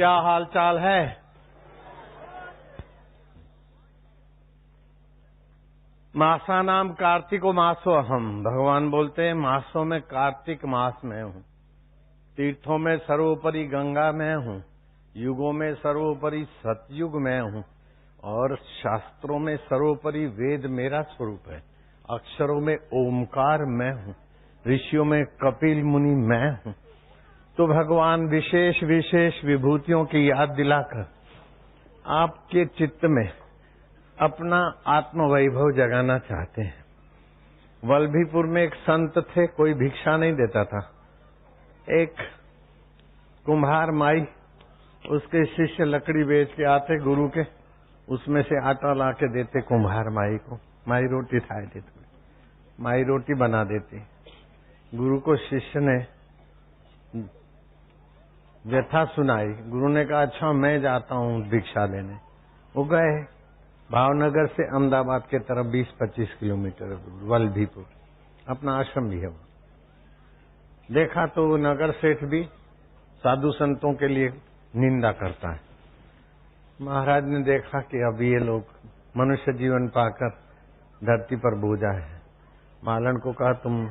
क्या हाल चाल है? मासानाम कार्तिको मासो अहम। भगवान बोलते हैं मासों में कार्तिक मास में हूँ, तीर्थों में सर्वोपरि गंगा में हूँ, युगों में सर्वोपरि सतयुग में हूँ और शास्त्रों में सर्वोपरि वेद मेरा स्वरूप है। अक्षरों में ओमकार मैं हूँ, ऋषियों में कपिल मुनि मैं हूँ। तो भगवान विशेष विशेष विभूतियों की याद दिलाकर आपके चित्त में अपना आत्म वैभव जगाना चाहते हैं। वल्लभीपुर में एक संत थे, कोई भिक्षा नहीं देता था। एक कुम्हार माई, उसके शिष्य लकड़ी बेच के आते गुरु के, उसमें से आटा ला के देते कुम्हार माई को। माई रोटी खाए देते, माई रोटी बना देती। गुरु को शिष्य ने व्यथा सुनाई। गुरु ने कहा अच्छा मैं जाता हूँ भिक्षा लेने। वो गए भावनगर से अहमदाबाद के तरफ 20-25 किलोमीटर दूर वल्लभीपुर, अपना आश्रम भी है वहाँ। देखा तो वो नगर सेठ भी साधु संतों के लिए निंदा करता है। महाराज ने देखा कि अब ये लोग मनुष्य जीवन पाकर धरती पर बोझा है। मालन को कहा तुम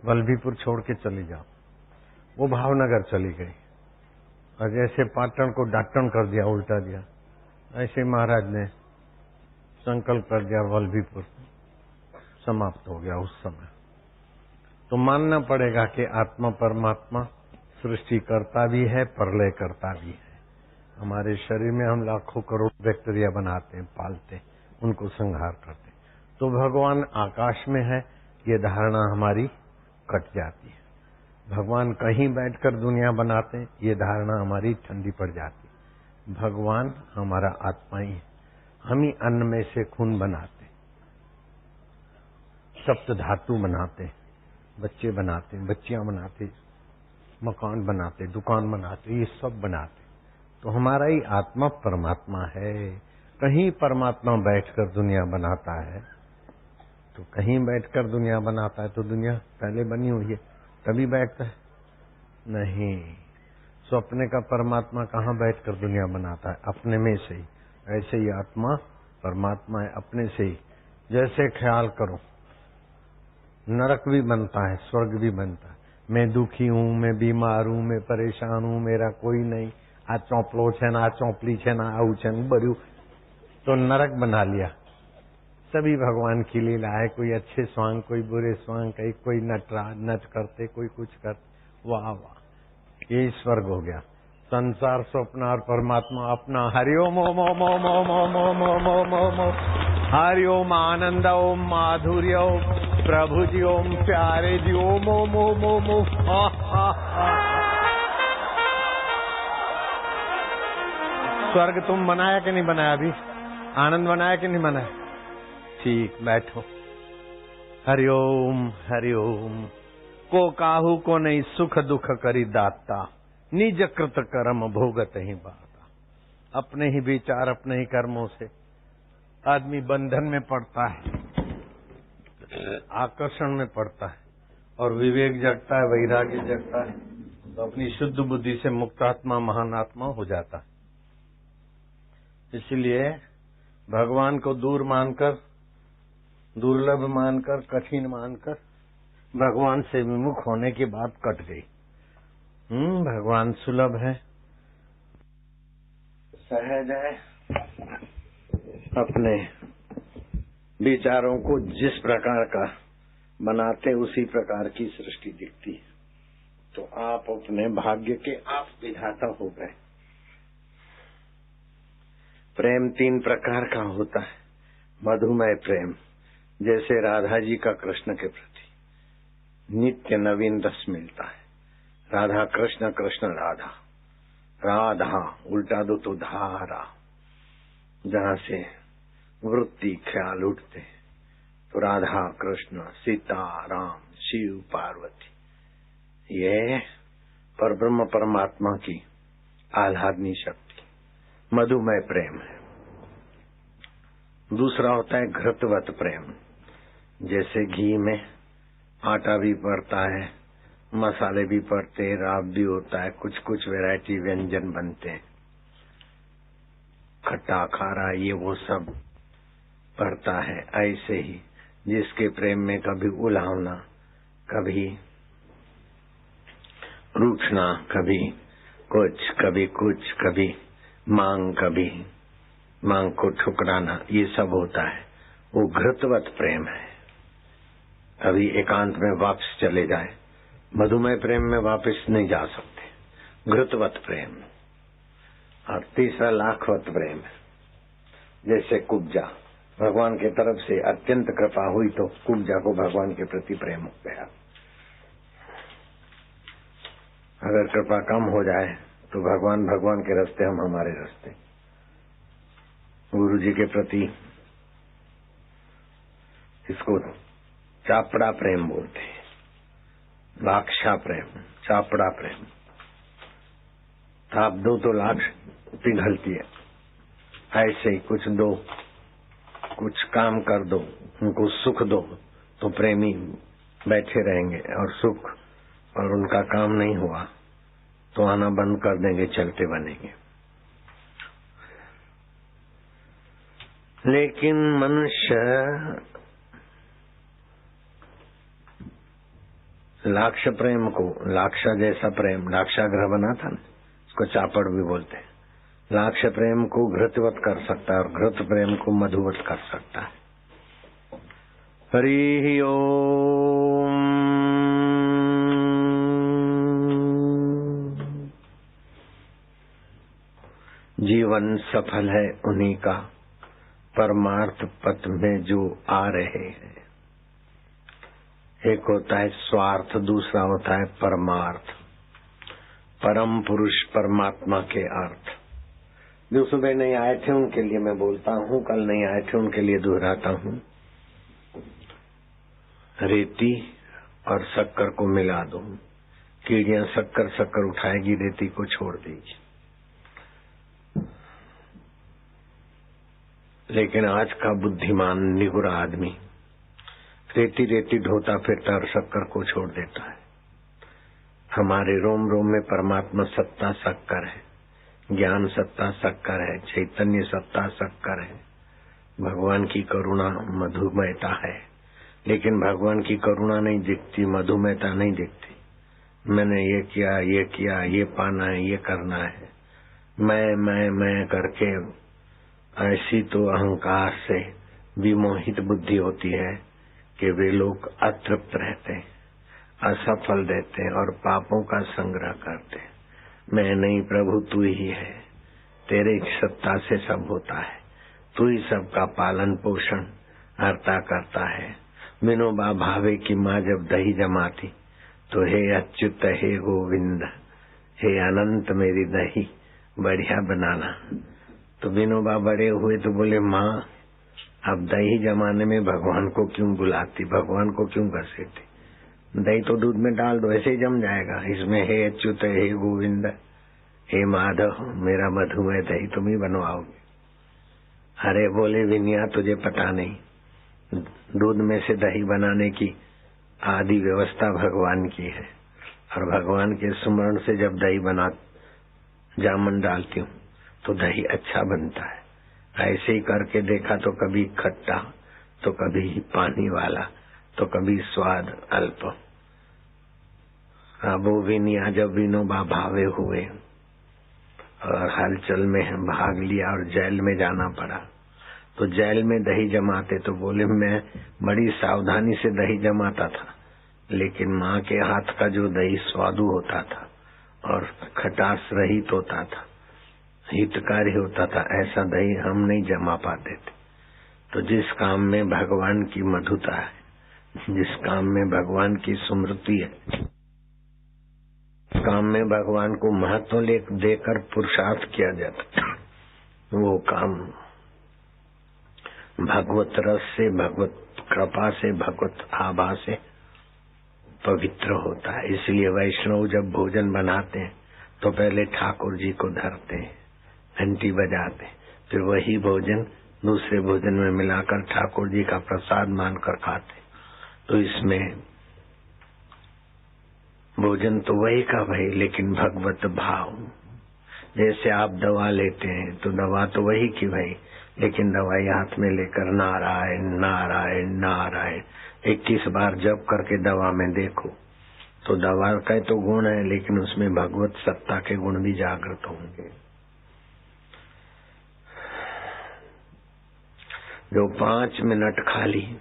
वल्लभीपुर छोड़ के चली जाओ। वो भावनगर चली गई और जैसे पाटन को डाटन कर दिया, उल्टा दिया, ऐसे महाराज ने संकल्प कर दिया वल्लभीपुर समाप्त हो गया उस समय। तो मानना पड़ेगा कि आत्मा परमात्मा सृष्टि करता भी है, प्रलय करता भी है। हमारे शरीर में हम लाखों करोड़ बैक्टीरिया बनाते हैं, पालते हैं, उनको संहार करते हैं। तो भगवान आकाश में है, ये धारणा हमारी कट जाती है। भगवान कहीं बैठकर दुनिया बनाते हैं, ये धारणा हमारी ठंडी पड़ जाती है। भगवान हमारा आत्मा ही है। हम ही अन्न में से खून बनाते, सप्त धातु बनाते, बच्चे बनाते, बच्चियां बनाते, मकान बनाते, दुकान बनाते, ये सब बनाते। तो हमारा ही आत्मा परमात्मा है। कहीं परमात्मा बैठकर दुनिया बनाता है, तो कहीं बैठकर दुनिया बनाता है। तो दुनिया पहले बनी हुई है तभी बैठता है? नहीं। स्वप्न का परमात्मा कहाँ बैठकर दुनिया बनाता है? अपने में से ही। ऐसे ही आत्मा परमात्मा है, अपने से ही। जैसे ख्याल करो, नरक भी बनता है, स्वर्ग भी बनता है। मैं दुखी हूँ, मैं बीमार हूँ, मैं परेशान हूँ, मेरा कोई नहीं, आ चौपलो छे ना, आ चौपली छे ना, आऊ छे बरू, तो नरक बना लिया। सभी भगवान की लीला है। कोई अच्छे स्वांग, कोई बुरे स्वांग, कोई नट करते, कोई कुछ करते। वाह वाह, ये स्वर्ग हो गया। संसार स्वप्न और परमात्मा अपना। हरिओम ओम ओम ओम ओम ओम ओम ओम ओम ओम ओम। हरिओम आनंद ओम माधुर्य ओम प्रभु जी ओम प्यारे जी ओम ओम ओम ओम ओम। स्वर्ग तुम बनाया कि नहीं बनाया? अभी आनंद बनाया कि नहीं बनाया? ठीक, बैठो। हरिओम हरिओम। को काहू को नहीं सुख दुख करी दाता, निज कृत कर्म भोगत ही बाता। अपने ही विचार, अपने ही कर्मों से आदमी बंधन में पड़ता है, आकर्षण में पड़ता है, और विवेक जगता है, वैराग्य जगता है, तो अपनी शुद्ध बुद्धि से मुक्तात्मा महान आत्मा हो जाता है। इसलिए भगवान को दूर मानकर, दुर्लभ मानकर, कठिन मानकर भगवान से विमुख होने की बात कट गई। भगवान सुलभ है, सहज है। अपने विचारों को जिस प्रकार का बनाते उसी प्रकार की सृष्टि दिखती है। तो आप अपने भाग्य के आप विधाता हो गए। प्रेम 3 प्रकार का होता है। मधुमय प्रेम, जैसे राधा जी का कृष्ण के प्रति नित्य नवीन रस मिलता है। राधा कृष्ण, कृष्ण राधा। राधा उल्टा दो तो धारा, जहाँ से वृत्ति ख्याल उठते, तो राधा कृष्ण, सीता राम, शिव पार्वती, ये परब्रह्म परमात्मा की आह्लादनी शक्ति मधुमय प्रेम है। दूसरा होता है घृतवत प्रेम, जैसे घी में आटा भी पड़ता है, मसाले भी पड़ते हैं, राब भी होता है, कुछ कुछ वैरायटी व्यंजन बनते हैं, खट्टा खारा ये वो सब पड़ता है। ऐसे ही जिसके प्रेम में कभी उलावना, कभी रूठना, कभी कुछ, कभी मांग को ठुकराना, ये सब होता है, वो घृतवत प्रेम है। कभी एकांत में वापस चले जाए, मधुमेह प्रेम में वापस नहीं जा सकते, घृतवत प्रेम। और तीसरा लाखवत प्रेम है, जैसे कुब्जा, भगवान की तरफ से अत्यंत कृपा हुई तो कुब्जा को भगवान के प्रति प्रेम हो गया। अगर कृपा कम हो जाए तो भगवान के रास्ते, हम हमारे रास्ते। गुरु जी के प्रति इसको चापड़ा प्रेम बोलते हैं, लाक्षा प्रेम, चापड़ा प्रेम। आप दो तो लाख पिघलती है, ऐसे ही कुछ दो, कुछ काम कर दो, उनको सुख दो तो प्रेमी बैठे रहेंगे, और सुख और उनका काम नहीं हुआ तो आना बंद कर देंगे, चलते बनेंगे। लेकिन मनुष्य लाक्ष प्रेम को, लाक्षा जैसा प्रेम, लाक्षाग्रह बना था ना, उसको चापड़ भी बोलते हैं, लाक्ष प्रेम को घृतवत कर सकता है और घृत प्रेम को मधुवत कर सकता है। हरि ओम। जीवन सफल है उन्हीं का, परमार्थ पथ में जो आ रहे हैं। एक होता है स्वार्थ, दूसरा होता है परमार्थ, परम पुरुष परमात्मा के अर्थ। जो सुबह नहीं आए थे उनके लिए मैं बोलता हूँ, कल नहीं आए थे उनके लिए दोहराता हूँ। रेती और शक्कर को मिला दो, कीड़ियां शक्कर उठाएगी, रेती को छोड़ देगी। लेकिन आज का बुद्धिमान निगुरा आदमी रेती ढोता फिरता और शक्कर को छोड़ देता है। हमारे रोम रोम में परमात्मा सत्ता शक्कर है, ज्ञान सत्ता शक्कर है, चैतन्य सत्ता शक्कर है, भगवान की करुणा मधुमेहता है। लेकिन भगवान की करुणा नहीं दिखती, मधुमेहता नहीं दिखती। मैंने ये किया, ये पाना है, ये करना है, मैं करके ऐसी तो अहंकार से विमोहित बुद्धि होती है कि वे लोग अतृप्त रहते हैं, असफल रहते हैं और पापों का संग्रह करते हैं। मैं नहीं प्रभु, तू ही है, तेरे सत्ता से सब होता है, तू ही सबका पालन पोषण हरता करता है। विनोबा भावे की माँ जब दही जमाती तो हे अच्युत, हे गोविंद, हे अनंत, मेरी दही बढ़िया बनाना। तो विनोबा बड़े हुए तो बोले, माँ अब दही जमाने में भगवान को क्यों बुलाती, भगवान को क्यों घसीटती, दही तो दूध में डाल दो, ऐसे ही जम जाएगा। इसमें हे अच्युत, हे गोविंद, हे माधव, मेरा मधुमेह दही तुम ही बनवाओगे। अरे बोले विनया, तुझे पता नहीं, दूध में से दही बनाने की आदि व्यवस्था भगवान की है, और भगवान के स्मरण से जब दही बना जामन डालती हूँ तो दही अच्छा बनता है। ऐसे ही करके देखा तो कभी खट्टा, तो कभी पानी वाला, तो कभी स्वाद अल्प। अब वो विनया जब विनोबा भावे हुए और हलचल में भाग लिया और जेल में जाना पड़ा, तो जेल में दही जमाते तो बोले, मैं बड़ी सावधानी से दही जमाता था, लेकिन माँ के हाथ का जो दही स्वादु होता था और खटास रहित होता था, हितकारी होता था, ऐसा दही हम नहीं जमा पाते थे। तो जिस काम में भगवान की मधुता है, जिस काम में भगवान की स्मृति है, काम में भगवान को महत्व देकर पुरुषार्थ किया जाता, वो काम भगवत रस से, भगवत कृपा से, भगवत आभा से पवित्र होता है। इसलिए वैष्णव जब भोजन बनाते हैं तो पहले ठाकुर जी को धरते हैं, घंटी बजाते, फिर वही भोजन दूसरे भोजन में मिलाकर ठाकुर जी का प्रसाद मानकर खाते। तो इसमें भोजन तो वही का वही, लेकिन भगवत भाव। जैसे आप दवा लेते हैं तो दवा तो वही की वही, लेकिन दवाई हाथ में लेकर नारायण नारायण नारायण 21 बार जप करके दवा में देखो तो दवा का तो गुण है, लेकिन उसमें भगवत सत्ता के गुण भी जागृत होंगे। जो 5 मिनट खाली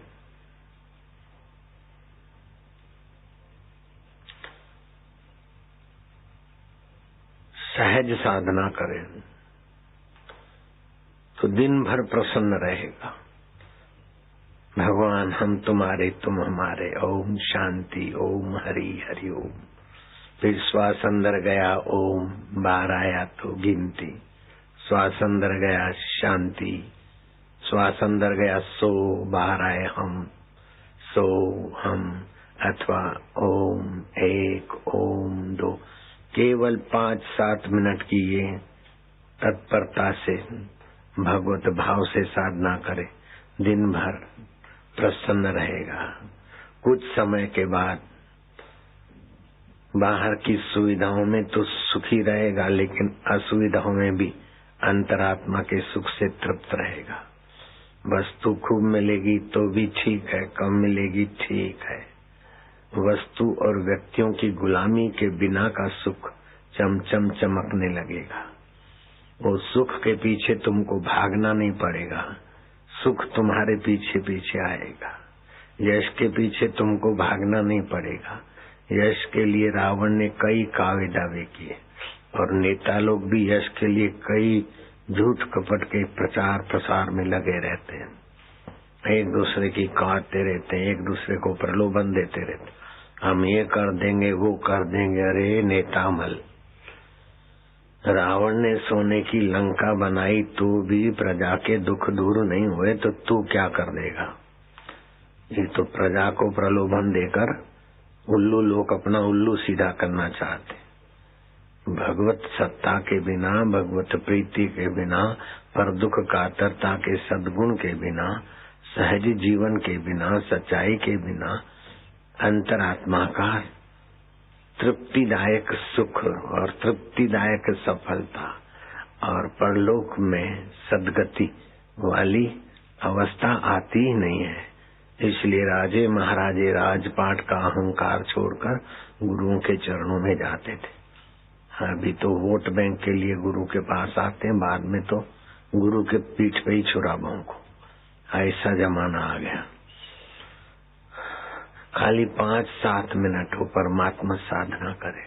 सहज साधना करें तो दिन भर प्रसन्न रहेगा। भगवान हम तुम्हारे तुम हमारे, ओम शांति, ओम हरि हरि ओम। फिर श्वास अंदर गया ओम, बाहर आया तो गिनती, श्वास अंदर गया शांति, श्वास अंदर गया सो, बाहर आए हम, सो हम, अथवा ओम 1, ओम 2। केवल 5-7 मिनट की ये तत्परता से भगवत भाव से साधना करे, दिन भर प्रसन्न रहेगा। कुछ समय के बाद बाहर की सुविधाओं में तो सुखी रहेगा, लेकिन असुविधाओं में भी अंतरात्मा के सुख से तृप्त रहेगा। वस्तु खूब मिलेगी तो भी ठीक है, कम मिलेगी ठीक है। वस्तु और व्यक्तियों की गुलामी के बिना का सुख चमचम चमकने लगेगा। वो सुख के पीछे तुमको भागना नहीं पड़ेगा, सुख तुम्हारे पीछे पीछे आएगा। यश के पीछे तुमको भागना नहीं पड़ेगा। यश के लिए रावण ने कई कावे दावे किए, और नेता लोग भी यश के लिए कई झूठ कपट के प्रचार प्रसार में लगे रहते हैं। एक दूसरे की काटते रहते हैं, एक दूसरे को प्रलोभन देते रहते, हम ये कर देंगे वो कर देंगे। अरे नेता मल, रावण ने सोने की लंका बनाई तो भी प्रजा के दुख दूर नहीं हुए, तो तू क्या कर देगा। ये तो प्रजा को प्रलोभन देकर उल्लू लोग अपना उल्लू सीधा करना चाहते। भगवत सत्ता के बिना, भगवत प्रीति के बिना, पर दुख कातरता के सद्गुण के बिना, सहज जीवन के बिना, सच्चाई के बिना अंतरात्मा का तृप्तिदायक सुख और तृप्तिदायक सफलता और परलोक में सदगति वाली अवस्था आती ही नहीं है। इसलिए राजे महाराजे राजपाट का अहंकार छोड़कर गुरुओं के चरणों में जाते थे। अभी तो वोट बैंक के लिए गुरु के पास आते हैं, बाद में तो गुरु के पीठ पे ही छुरा भोंको। ऐसा जमाना आ गया। खाली 5-7 मिनट हो परमात्मा साधना करे।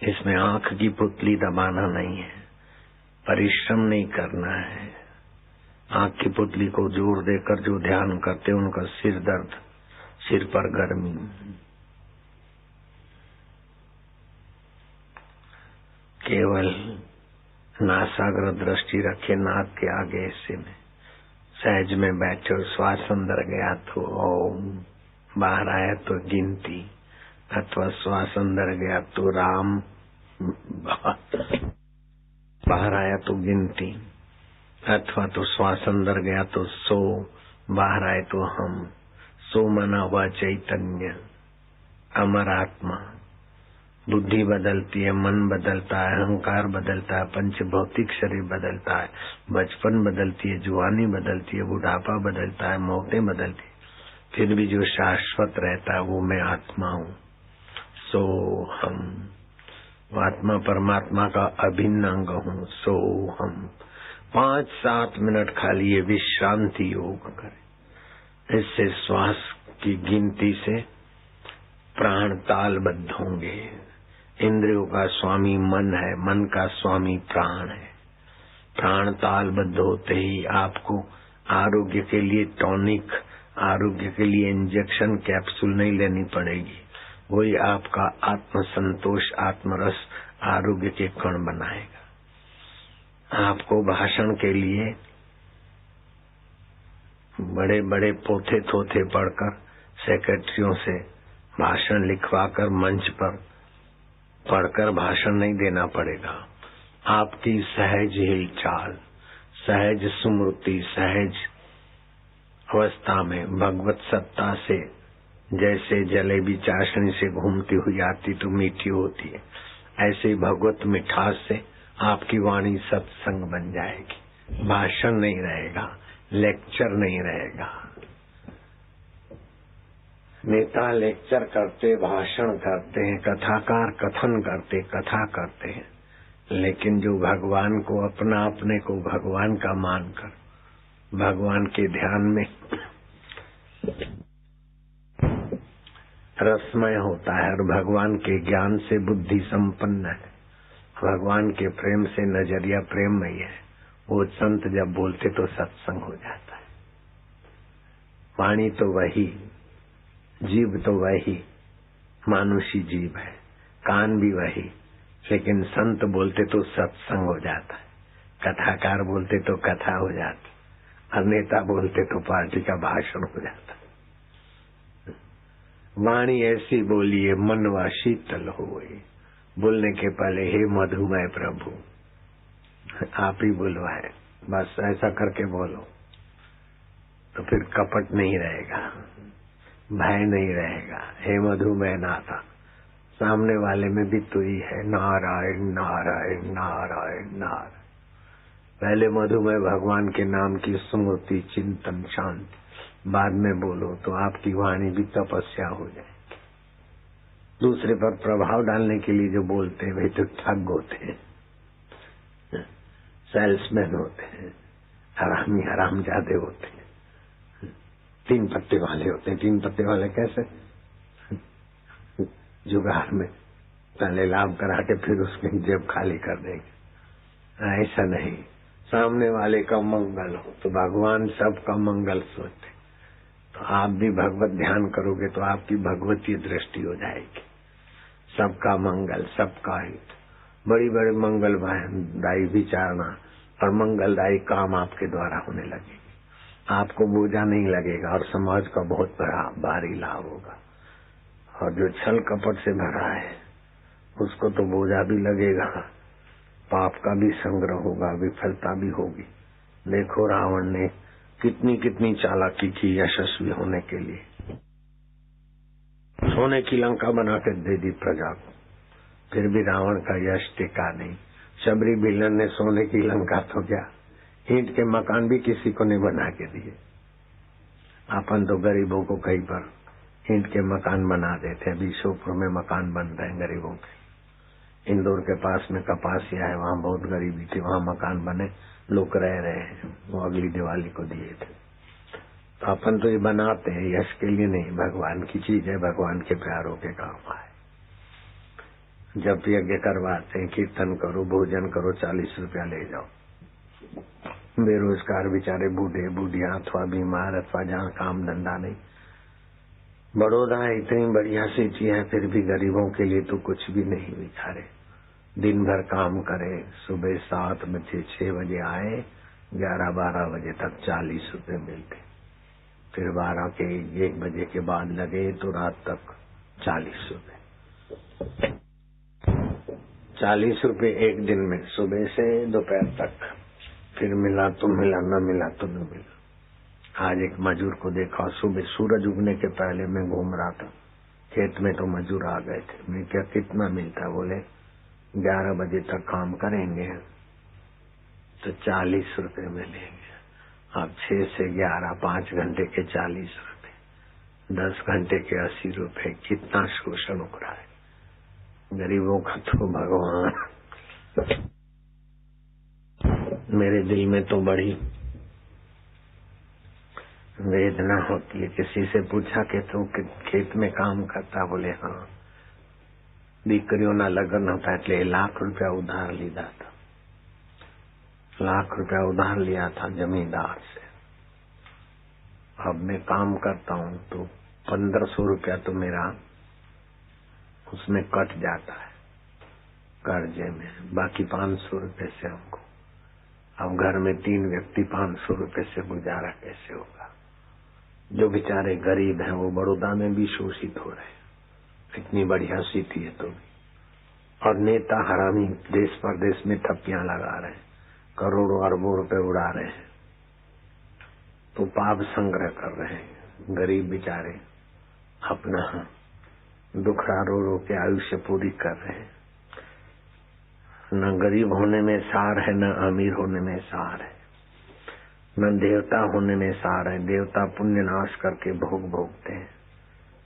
इसमें आंख की पुतली दबाना नहीं है, परिश्रम नहीं करना है। आंख की पुतली को जोर देकर जो ध्यान करते उनका सिर दर्द, सिर पर गर्मी। केवल नासाग्र दृष्टि रखे, नाक के आगे हिस्से में सहज में बैठे और श्वास अंदर गया तो ओम, बाहर आया तो गिनती, अथवा श्वास अंदर गया तो राम, बाहर आया तो गिनती, अथवा तो श्वास अंदर गया तो सो, बाहर आए तो हम। सो मना हुआ चैतन्य, अमर आत्मा। बुद्धि बदलती है, मन बदलता है, अहंकार बदलता है, पंच भौतिक शरीर बदलता है, बचपन बदलती है, जुआनी बदलती है, बुढ़ापा बदलता है, मौतें बदलती है, फिर भी जो शाश्वत रहता है वो मैं आत्मा हूँ। सो हम, आत्मा परमात्मा का अभिन्न अंग हूँ। सो हम 5-7 मिनट खाली ये विश्रांति योग करें। इससे श्वास की गिनती से प्राण तालबद्ध होंगे। इंद्रियों का स्वामी मन है, मन का स्वामी प्राण है। प्राण तालबद्ध होते ही आपको आरोग्य के लिए टॉनिक, आरोग्य के लिए इंजेक्शन, कैप्सूल नहीं लेनी पड़ेगी। वही आपका आत्म संतोष, आत्मरस, आरोग्य के कण बनाएगा। आपको भाषण के लिए बड़े बड़े पोथे थोथे पढ़कर, सेक्रेटरियों से भाषण लिखवाकर मंच पर पढ़कर भाषण नहीं देना पड़ेगा। आपकी सहज हिलचाल, सहज स्मृति, सहज अवस्था में भगवत सत्ता से जैसे जलेबी चाशनी से घूमती हुई आती तो मीठी होती है, ऐसे ही भगवत मिठास से आपकी वाणी सत्संग बन जाएगी। भाषण नहीं रहेगा, लेक्चर नहीं रहेगा। नेता लेक्चर करते, भाषण करते हैं, कथाकार कथन करते, कथा करते हैं, लेकिन जो भगवान को अपना, अपने को भगवान का मानकर भगवान के ध्यान में रसमय होता है और भगवान के ज्ञान से बुद्धि संपन्न है, भगवान के प्रेम से नजरिया प्रेममय है, वो संत जब बोलते तो सत्संग हो जाता है। वाणी तो वही, जीव तो वही, मानुषी जीव है, कान भी वही, लेकिन संत बोलते तो सत्संग हो जाता है, कथाकार बोलते तो कथा हो जाती, और नेता बोलते तो पार्टी का भाषण हो जाता। वाणी ऐसी बोलिए मनवा शीतल होए, बोलने के पहले हे मधुमय प्रभु आप ही बुलवाए, बस ऐसा करके बोलो तो फिर कपट नहीं रहेगा, भय नहीं रहेगा। हे मधुमय नाथा, सामने वाले में भी तू ही है, नारायण नारायण नारायण नारायण। पहले मधुमय भगवान के नाम की स्मृति चिंतन शांति, बाद में बोलो तो आपकी वाणी भी तपस्या हो जाएगी। दूसरे पर प्रभाव डालने के लिए जो बोलते हैं वे तो ठग होते हैं, सेल्समैन होते हैं, हरामी हरामजादे होते हैं, तीन पत्ते वाले होते हैं। तीन पत्ते वाले कैसे? जुगाड़ में पहले लाभ करा के फिर उसकी जेब खाली कर देंगे। ऐसा नहीं, सामने वाले का मंगल हो तो भगवान सबका मंगल सोचते, तो आप भी भगवत ध्यान करोगे तो आपकी भगवतीय दृष्टि हो जाएगी। सबका मंगल, सबका हित, बड़ी बड़ी मंगलदायी विचारना और मंगलदायी काम आपके द्वारा होने लगेगी। आपको बोझा नहीं लगेगा और समाज का बहुत बड़ा भारी लाभ होगा। और जो छल कपट से भरा है उसको तो बोझा भी लगेगा, पाप का भी संग्रह होगा, विफलता भी होगी। देखो रावण ने कितनी कितनी चालाकी की यशस्वी होने के लिए, सोने की लंका बना के दे दी प्रजा को, फिर भी रावण का यश टिका नहीं। शबरी बिलन ने सोने की लंका तो क्या, ईंट के मकान भी किसी को नहीं बना के दिए। अपन तो गरीबों को कहीं पर ईंट के मकान बना देते। अभी शोपुर में मकान बन रहे हैं गरीबों के, इंदौर के पास में कपासिया है, वहाँ बहुत गरीबी थी, वहाँ मकान बने, लोग रह रहे हैं, वो अगली दिवाली को दिए थे। तो अपन तो ये बनाते हैं यश के लिए नहीं, भगवान की चीज है, भगवान के प्यारों के काम आए। जब यज्ञ करवाते हैं, कीर्तन करो, भोजन करो, 40 रुपया ले जाओ। बेरोजगार बेचारे बूढ़े बूढ़िया अथवा बीमार अथवा जहाँ काम धंधा नहीं, बड़ौदा इतनी बढ़िया सिटी है फिर भी गरीबों के लिए तो कुछ भी नहीं बेचारे। दिन भर काम करे, सुबह 7 बजे 6 बजे आए, 11-12 बजे तक 40 रुपए मिलते, फिर 12 के 1 बजे के बाद लगे तो रात तक 40 रुपए। 40 रुपए एक दिन में, सुबह से दोपहर तक, फिर मिला तो मिला, न मिला तो न मिला। आज एक मजदूर को देखा, सुबह सूरज उगने के पहले मैं घूम रहा था खेत में, तो मजदूर आ गए थे। मैं क्या कितना मिलता? बोले 11 बजे तक काम करेंगे तो 40 रुपए मिलेंगे। अब 6 से 11 5 घंटे के 40 रुपए, 10 घंटे के 80 रुपए, कितना शोषण हो रहा है गरीबों का। तो भगवान, मेरे दिल में तो बड़ी वेदना होती है। किसी से पूछा कि तू खेत में काम करता? बोले हाँ। दीकरियों लगन होता है, 1 लाख रुपया उधार लीधा था, 1 लाख रुपया उधार लिया था जमींदार से। अब मैं काम करता हूँ तो 1500 रुपया तो मेरा उसमें कट जाता है कर्जे में, बाकी 500 रुपए से हमको। अब घर में 3 व्यक्ति, 500 रुपए से गुजारा कैसे होगा? जो बेचारे गरीब हैं वो बड़ौदा में भी शोषित हो रहे हैं, इतनी बढ़िया सिटी है तो भी। और नेता हरामी देश परदेश में ठप्पियां लगा रहे हैं, करोड़ों अरबों रुपए उड़ा रहे हैं, तो पाप संग्रह कर रहे हैं गरीब बेचारे। अपना दुखड़ा रो रो के आयुष्य पूरी कर रहे हैं। न गरीब होने में सार है, न अमीर होने में सार है, न देवता होने में सार है। देवता पुण्य नाश करके भोग भोगते हैं,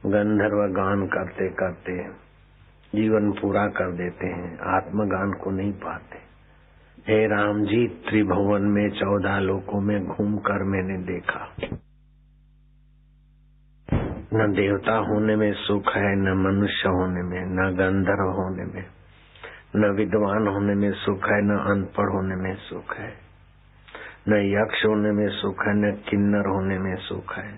गंधर्व गान करते करते जीवन पूरा कर देते हैं, आत्मगान को नहीं पाते। हे राम जी, त्रिभुवन में 14 लोकों में घूमकर मैंने देखा, न देवता होने में सुख है, न मनुष्य होने में, न गंधर्व होने में, न विद्वान होने में सुख है, न अनपढ़ होने में सुख है, न यक्ष होने में सुख है, न किन्नर होने में सुख है,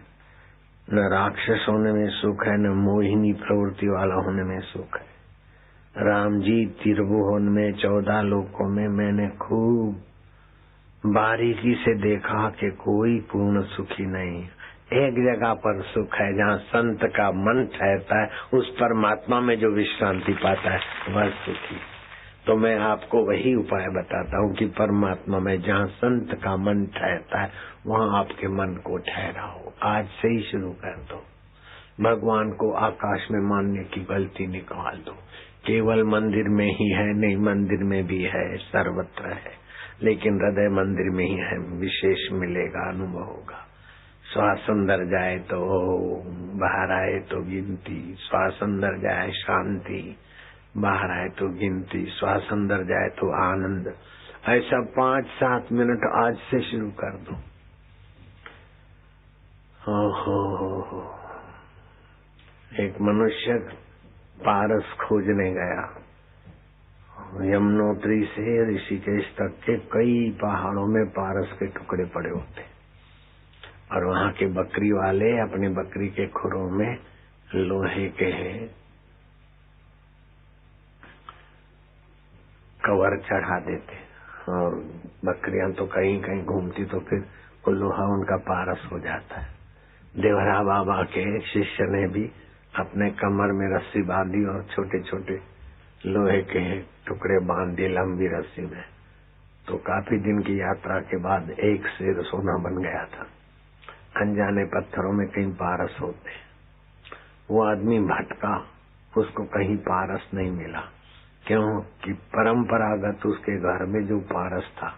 न राक्षस होने में सुख है, न मोहिनी प्रवृत्ति वाला होने में सुख है। राम जी, त्रिभुवन में 14 लोकों में मैंने खूब बारीकी से देखा कि कोई पूर्ण सुखी नहीं। एक जगह पर सुख है जहाँ संत का मन ठहरता है, उस परमात्मा में जो विश्रांति पाता है वह सुखी। तो मैं आपको वही उपाय बताता हूँ कि परमात्मा में जहाँ संत का मन ठहरता है वहाँ आपके मन को ठहराओ। आज से ही शुरू कर दो। भगवान को आकाश में मानने की गलती निकाल दो। केवल मंदिर में ही है नहीं, मंदिर में भी है, सर्वत्र है, लेकिन हृदय मंदिर में ही है। विशेष मिलेगा, अनुभव होगा। श्वास अंदर जाए तो बाहर आए तो गिनती, श्वास अंदर जाए शांति, बाहर आए तो गिनती, श्वास अंदर जाए तो आनंद। ऐसा 5-7 मिनट आज से शुरू कर दो। हो। एक मनुष्य पारस खोजने गया। यमुनोत्री से ऋषिकेश तक के कई पहाड़ों में पारस के टुकड़े पड़े होते, और वहाँ के बकरी वाले अपनी बकरी के खुरों में लोहे के कवर चढ़ा देते, और बकरियां तो कहीं कहीं घूमती तो फिर वो लोहा उनका पारस हो जाता है। देवरा बाबा के शिष्य ने भी अपने कमर में रस्सी बांधी और छोटे छोटे लोहे के टुकड़े बांध दिए लंबी रस्सी में। तो काफी दिन की यात्रा के बाद एक शेर सोना बन गया था। अनजाने पत्थरों में कहीं पारस होते, वो आदमी भटका, उसको कहीं पारस नहीं मिला। क्यों कि परंपरागत उसके घर में जो पारस था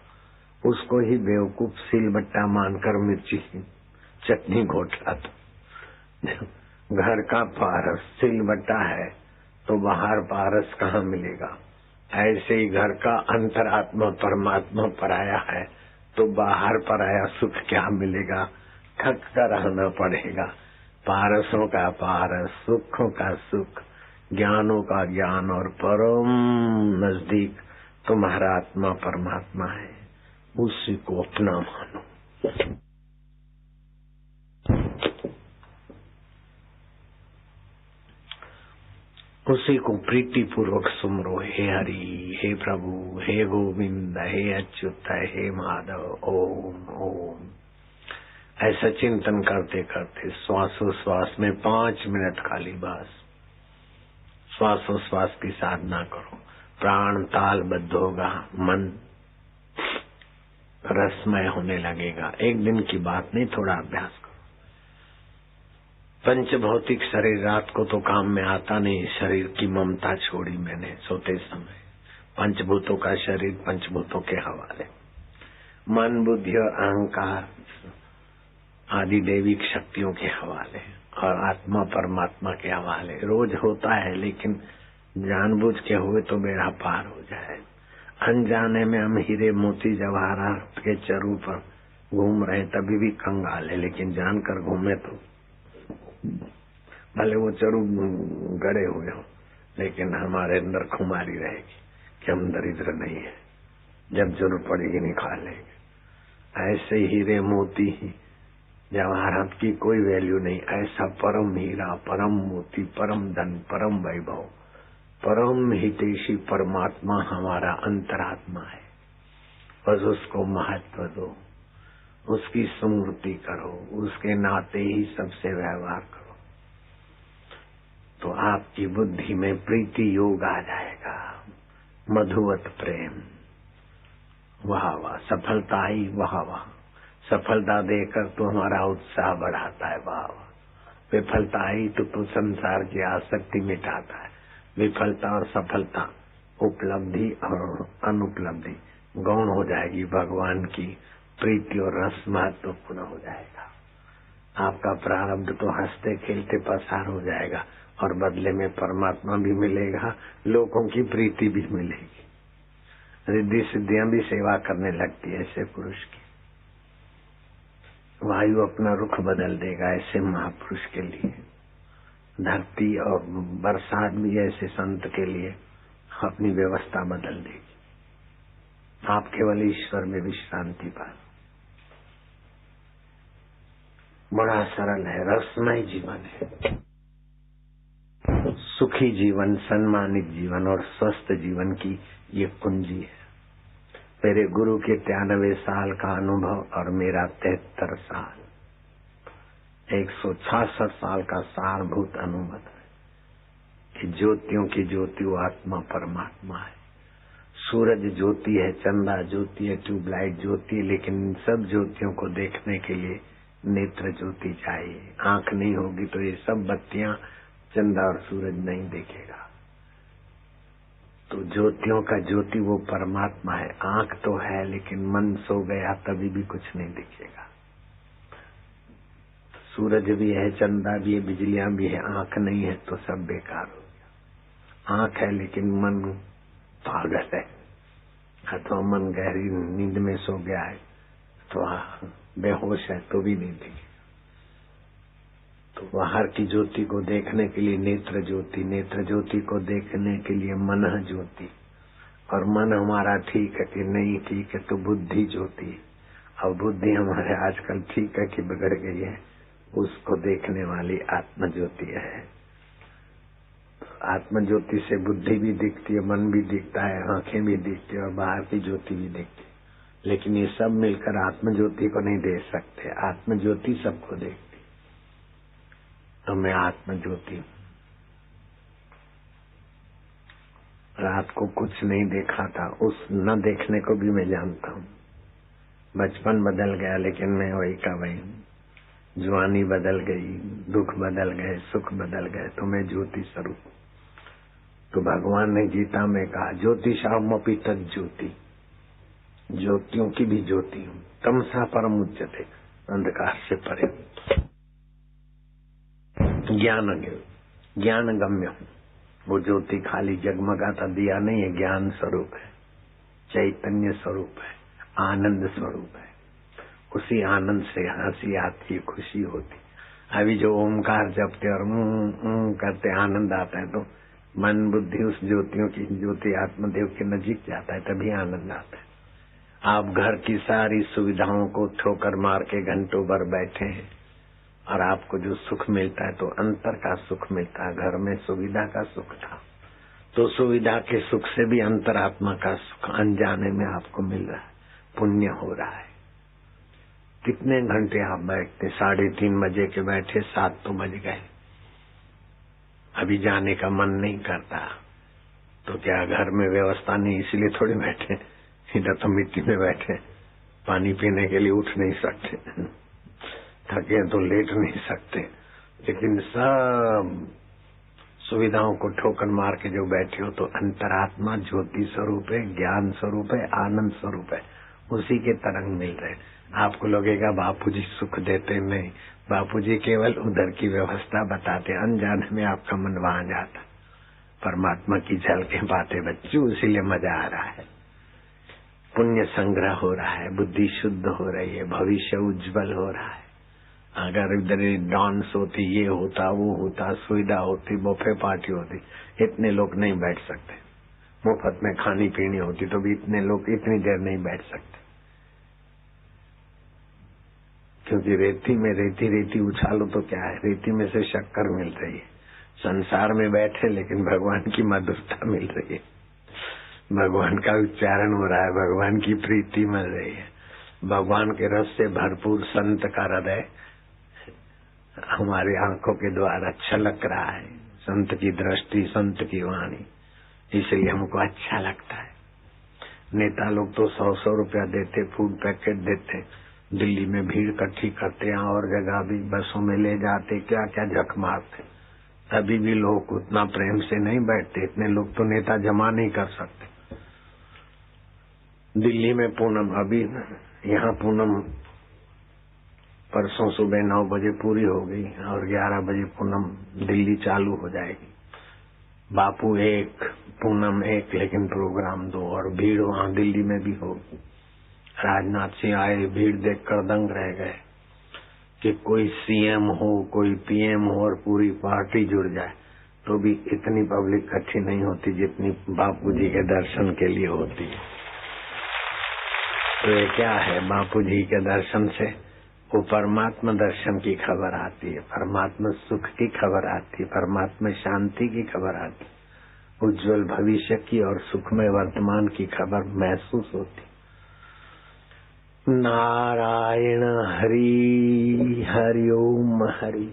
उसको ही बेवकूफ सिलबट्टा मानकर मिर्ची की चटनी घोट रहा था। घर का पारस सिलबट्टा है तो बाहर पारस कहाँ मिलेगा। ऐसे ही घर का अंतरात्मा परमात्मा पराया है तो बाहर पराया सुख क्या मिलेगा। थक कर रहना पड़ेगा। पारसों का पारस, सुखों का सुख, ज्ञानों का ज्ञान, और परम नजदीक तुम्हारा आत्मा परमात्मा है, उसी को अपना मानो। उसी को प्रीति पूर्वक सुमरो। हे हरि, हे प्रभु, हे गोविंद, हे अच्युत, हे माधव, ओम ओम। ऐसा चिंतन करते करते श्वासोश्वास में 5 मिनट खाली बस श्वासोश्वास की साधना करो। प्राण तालबद्ध होगा, मन रसमय होने लगेगा। एक दिन की बात नहीं, थोड़ा अभ्यास करो। पंच भौतिक शरीर रात को तो काम में आता नहीं। शरीर की ममता छोड़ी मैंने सोते समय। पंचभूतों का शरीर पंचभूतों के हवाले, मन बुद्धि और अहंकार आदि दैविक शक्तियों के हवाले, और आत्मा परमात्मा के हवाले। रोज होता है, लेकिन जानबूझ के हुए तो बेड़ा पार हो जाए। अनजाने में हम हीरे मोती जवाहरात के चरू पर घूम रहे, तभी भी कंगाल है, लेकिन जानकर घूमे तो भले वो चरू गड़े हुए हो, लेकिन हमारे अंदर खुमारी रहेगी कि हम दरिद्र नहीं है, जब जरूरत पड़ेगी निकाल लेंगे। ऐसे हीरे मोती ही जवाहरात की कोई वैल्यू नहीं। ऐसा परम हीरा, परम मोती, परम धन, परम वैभव, परम हितैषी परमात्मा हमारा अंतरात्मा है। बस उसको महत्व दो, उसकी स्मृति करो, उसके नाते ही सबसे व्यवहार करो, तो आपकी बुद्धि में प्रीति योग आ जाएगा। मधुवत प्रेम, वाह वाह। सफलता ही वाह वाह। सफलता देकर तो हमारा उत्साह बढ़ाता है। वाह वाह। विफलता आई तो संसार की आसक्ति मिटाता है। विफलता और सफलता, उपलब्धि और अनुपलब्धि गौण हो जाएगी। भगवान की प्रीति और रस महत्वपूर्ण हो जाएगा। आपका प्रारब्ध तो हंसते खेलते पसार हो जाएगा और बदले में परमात्मा भी मिलेगा, लोगों की प्रीति भी मिलेगी, रिद्धि सिद्धियां भी सेवा करने लगती है ऐसे पुरुष की। वायु अपना रुख बदल देगा ऐसे महापुरुष के लिए। धरती और बरसात भी ऐसे संत के लिए अपनी व्यवस्था बदल देगी। आप केवल ईश्वर में विश्रांति पाओ। बड़ा सरल है, रसमय जीवन है। सुखी जीवन, सम्मानित जीवन और स्वस्थ जीवन की ये कुंजी है। मेरे गुरु के 93 साल का अनुभव और मेरा 73 साल, 166 साल का सारभूत अनुभव है कि ज्योतियों की ज्योति वो आत्मा परमात्मा है। सूरज ज्योति है, चंदा ज्योति है, ट्यूबलाइट ज्योति है, लेकिन इन सब ज्योतियों को देखने के लिए नेत्र ज्योति चाहिए। आंख नहीं होगी तो ये सब बत्तियां, चंदा और सूरज नहीं देखेगा। तो ज्योतियों का ज्योति वो परमात्मा है। आंख तो है लेकिन मन सो गया तभी भी कुछ नहीं दिखेगा। सूरज भी है, चंदा भी है, बिजलियां भी है, आंख नहीं है तो सब बेकार हो गया। आंख है लेकिन मन पागल है, अथवा मन गहरी नींद में सो गया है, अथवा बेहोश है तो भी नहीं दिखे। तो बाहर की ज्योति को देखने के लिए नेत्र ज्योति, नेत्र ज्योति को देखने के लिए मन ज्योति, और मन हमारा ठीक है कि नहीं ठीक है तो बुद्धि ज्योति। और बुद्धि हमारे आजकल ठीक है कि बिगड़ गई है, उसको देखने वाली आत्म ज्योति है। आत्म ज्योति से बुद्धि भी दिखती है, मन भी दिखता है, आंखें भी दिखती है और बाहर की ज्योति भी दिखती है। लेकिन ये सब मिलकर आत्म ज्योति को नहीं देख सकते। आत्म ज्योति सबको देखती। तो मैं आत्म ज्योति रात को कुछ नहीं देखा था, उस न देखने को भी मैं जानता हूँ। बचपन बदल गया लेकिन मैं वही का वही। जवानी बदल गई, दुख बदल गए, सुख बदल गए, तो मैं ज्योति स्वरूप। तो भगवान ने गीता में कहा ज्योतिषामपि तत् ज्योति, ज्योतियों की भी ज्योति हूँ। तमसा परम उच्चते, अंधकार से परे। ज्ञान गम्य हूँ। वो ज्योति खाली जगमगाता दिया नहीं है, ज्ञान स्वरूप है, चैतन्य स्वरूप है, आनंद स्वरूप है। उसी आनंद से हंसी आती, खुशी होती। अभी जो ओमकार जपते और करते आनंद आता है, तो मन बुद्धि उस ज्योतियों की ज्योति आत्मदेव के नजीक जाता है, तभी आनंद आता है। आप घर की सारी सुविधाओं को ठोकर मार के घंटों भर बैठे हैं और आपको जो सुख मिलता है तो अंतर का सुख मिलता है। घर में सुविधा का सुख था तो सुविधा के सुख से भी अंतरात्मा का सुख अनजाने में आपको मिल रहा है, पुण्य हो रहा है। कितने घंटे आप बैठते? 3:30 बजे के बैठे, 7 तो बज गए, अभी जाने का मन नहीं करता। तो क्या घर में व्यवस्था नहीं इसलिए थोड़ी बैठे? इधर तो मिट्टी में बैठे, पानी पीने के लिए उठ नहीं सकते, थके तो लेट नहीं सकते, लेकिन सब सुविधाओं को ठोकर मार के जो बैठे हो, तो अंतरात्मा ज्योति स्वरूप है, ज्ञान स्वरूप है, आनंद स्वरूप है, उसी के तरंग मिल रहे। आपको लगेगा बापूजी सुख देते, नहीं, बापूजी केवल उधर की व्यवस्था बताते, अनजाने में आपका मन वहां जाता। परमात्मा की झलकें पाते बच्चों, इसीलिए मजा आ रहा है। पुण्य संग्रह हो रहा है, बुद्धि शुद्ध हो रही है, भविष्य उज्जवल हो रहा है। अगर इधर डांस होती, ये होता, वो होता, सुविधा होती, बफे पार्टी होती, इतने लोग नहीं बैठ सकते। मुफ्त में खानी पीनी होती तो भी इतने लोग इतनी देर नहीं बैठ सकते, क्योंकि रेती में रेती उछालो तो क्या है, रेती में से शक्कर मिल रही है। संसार में बैठे लेकिन भगवान की मधुरता मिल रही है, भगवान का उच्चारण हो रहा है, भगवान की प्रीति मिल रही है, भगवान के रस से भरपूर संत का हृदय हमारी आंखों के द्वारा छलक रहा है। संत की दृष्टि, संत की वाणी, इसलिए हमको अच्छा लगता है। नेता लोग तो 100-100 रुपया देते, फूड पैकेट देते, दिल्ली में भीड़ इकट्ठी करते हैं और जगह भी बसों में ले जाते, क्या क्या झक मारते। तभी भी लोग उतना प्रेम से नहीं बैठते, इतने लोग तो नेता जमा नहीं कर सकते। दिल्ली में पूनम, अभी यहाँ पूनम परसों सुबह 9 बजे पूरी हो गई और 11 बजे पूनम दिल्ली चालू हो जाएगी। बापू एक, पूनम एक, लेकिन प्रोग्राम 2 और भीड़ वहाँ दिल्ली में भी होगी। राजनाथ सिंह आए, भीड़ देखकर दंग रह गए कि कोई सीएम हो, कोई पीएम हो और पूरी पार्टी जुड़ जाए तो भी इतनी पब्लिक इकट्ठी नहीं होती जितनी बापू जी के दर्शन के लिए होती है। तो ये क्या है, बापू जी के दर्शन से वो परमात्मा दर्शन की खबर आती है, परमात्मा सुख की खबर आती है, परमात्मा शांति की खबर आती है, उज्जवल भविष्य की और सुखमय वर्तमान की खबर महसूस होती। नारायण हरि हरि ओम हरि।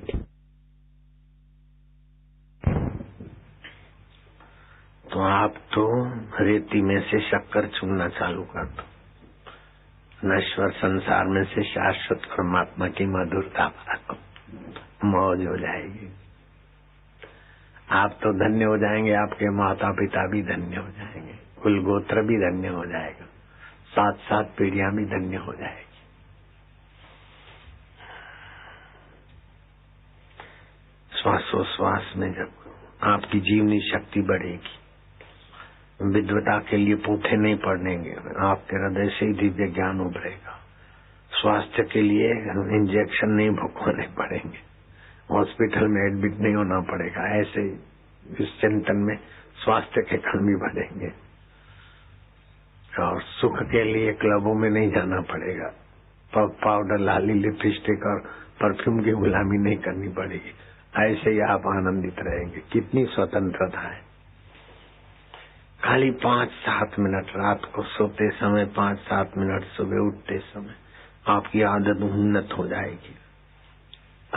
तो आप तो रेती में से शक्कर चुनना चालू कर दो, नश्वर संसार में से शाश्वत परमात्मा की मधुरता पर मौज हो जाएगी। आप तो धन्य हो जाएंगे, आपके माता पिता भी धन्य हो जाएंगे, कुल गोत्र भी धन्य हो जाएगा, 7-7 पीढ़ियां भी धन्य हो जाएगी। श्वासोश्वास में जब आपकी जीवनी शक्ति बढ़ेगी, विद्वता के लिए पूठे नहीं पड़ेंगे, आपके हृदय से ही दिव्य ज्ञान उभरेगा। स्वास्थ्य के लिए इंजेक्शन नहीं भुगवाने पड़ेंगे, हॉस्पिटल में एडमिट नहीं होना पड़ेगा। ऐसे इस चिंतन में स्वास्थ्य के कण भी बढ़ेंगे। और सुख के लिए क्लबों में नहीं जाना पड़ेगा, पाउडर, लाली, लिपस्टिक और परफ्यूम की गुलामी नहीं करनी पड़ेगी। ऐसे ही आप आनंदित रहेंगे। कितनी स्वतंत्रता है। खाली 5-7 मिनट रात को सोते समय, 5-7 मिनट सुबह उठते समय आपकी आदत उन्नत हो जाएगी।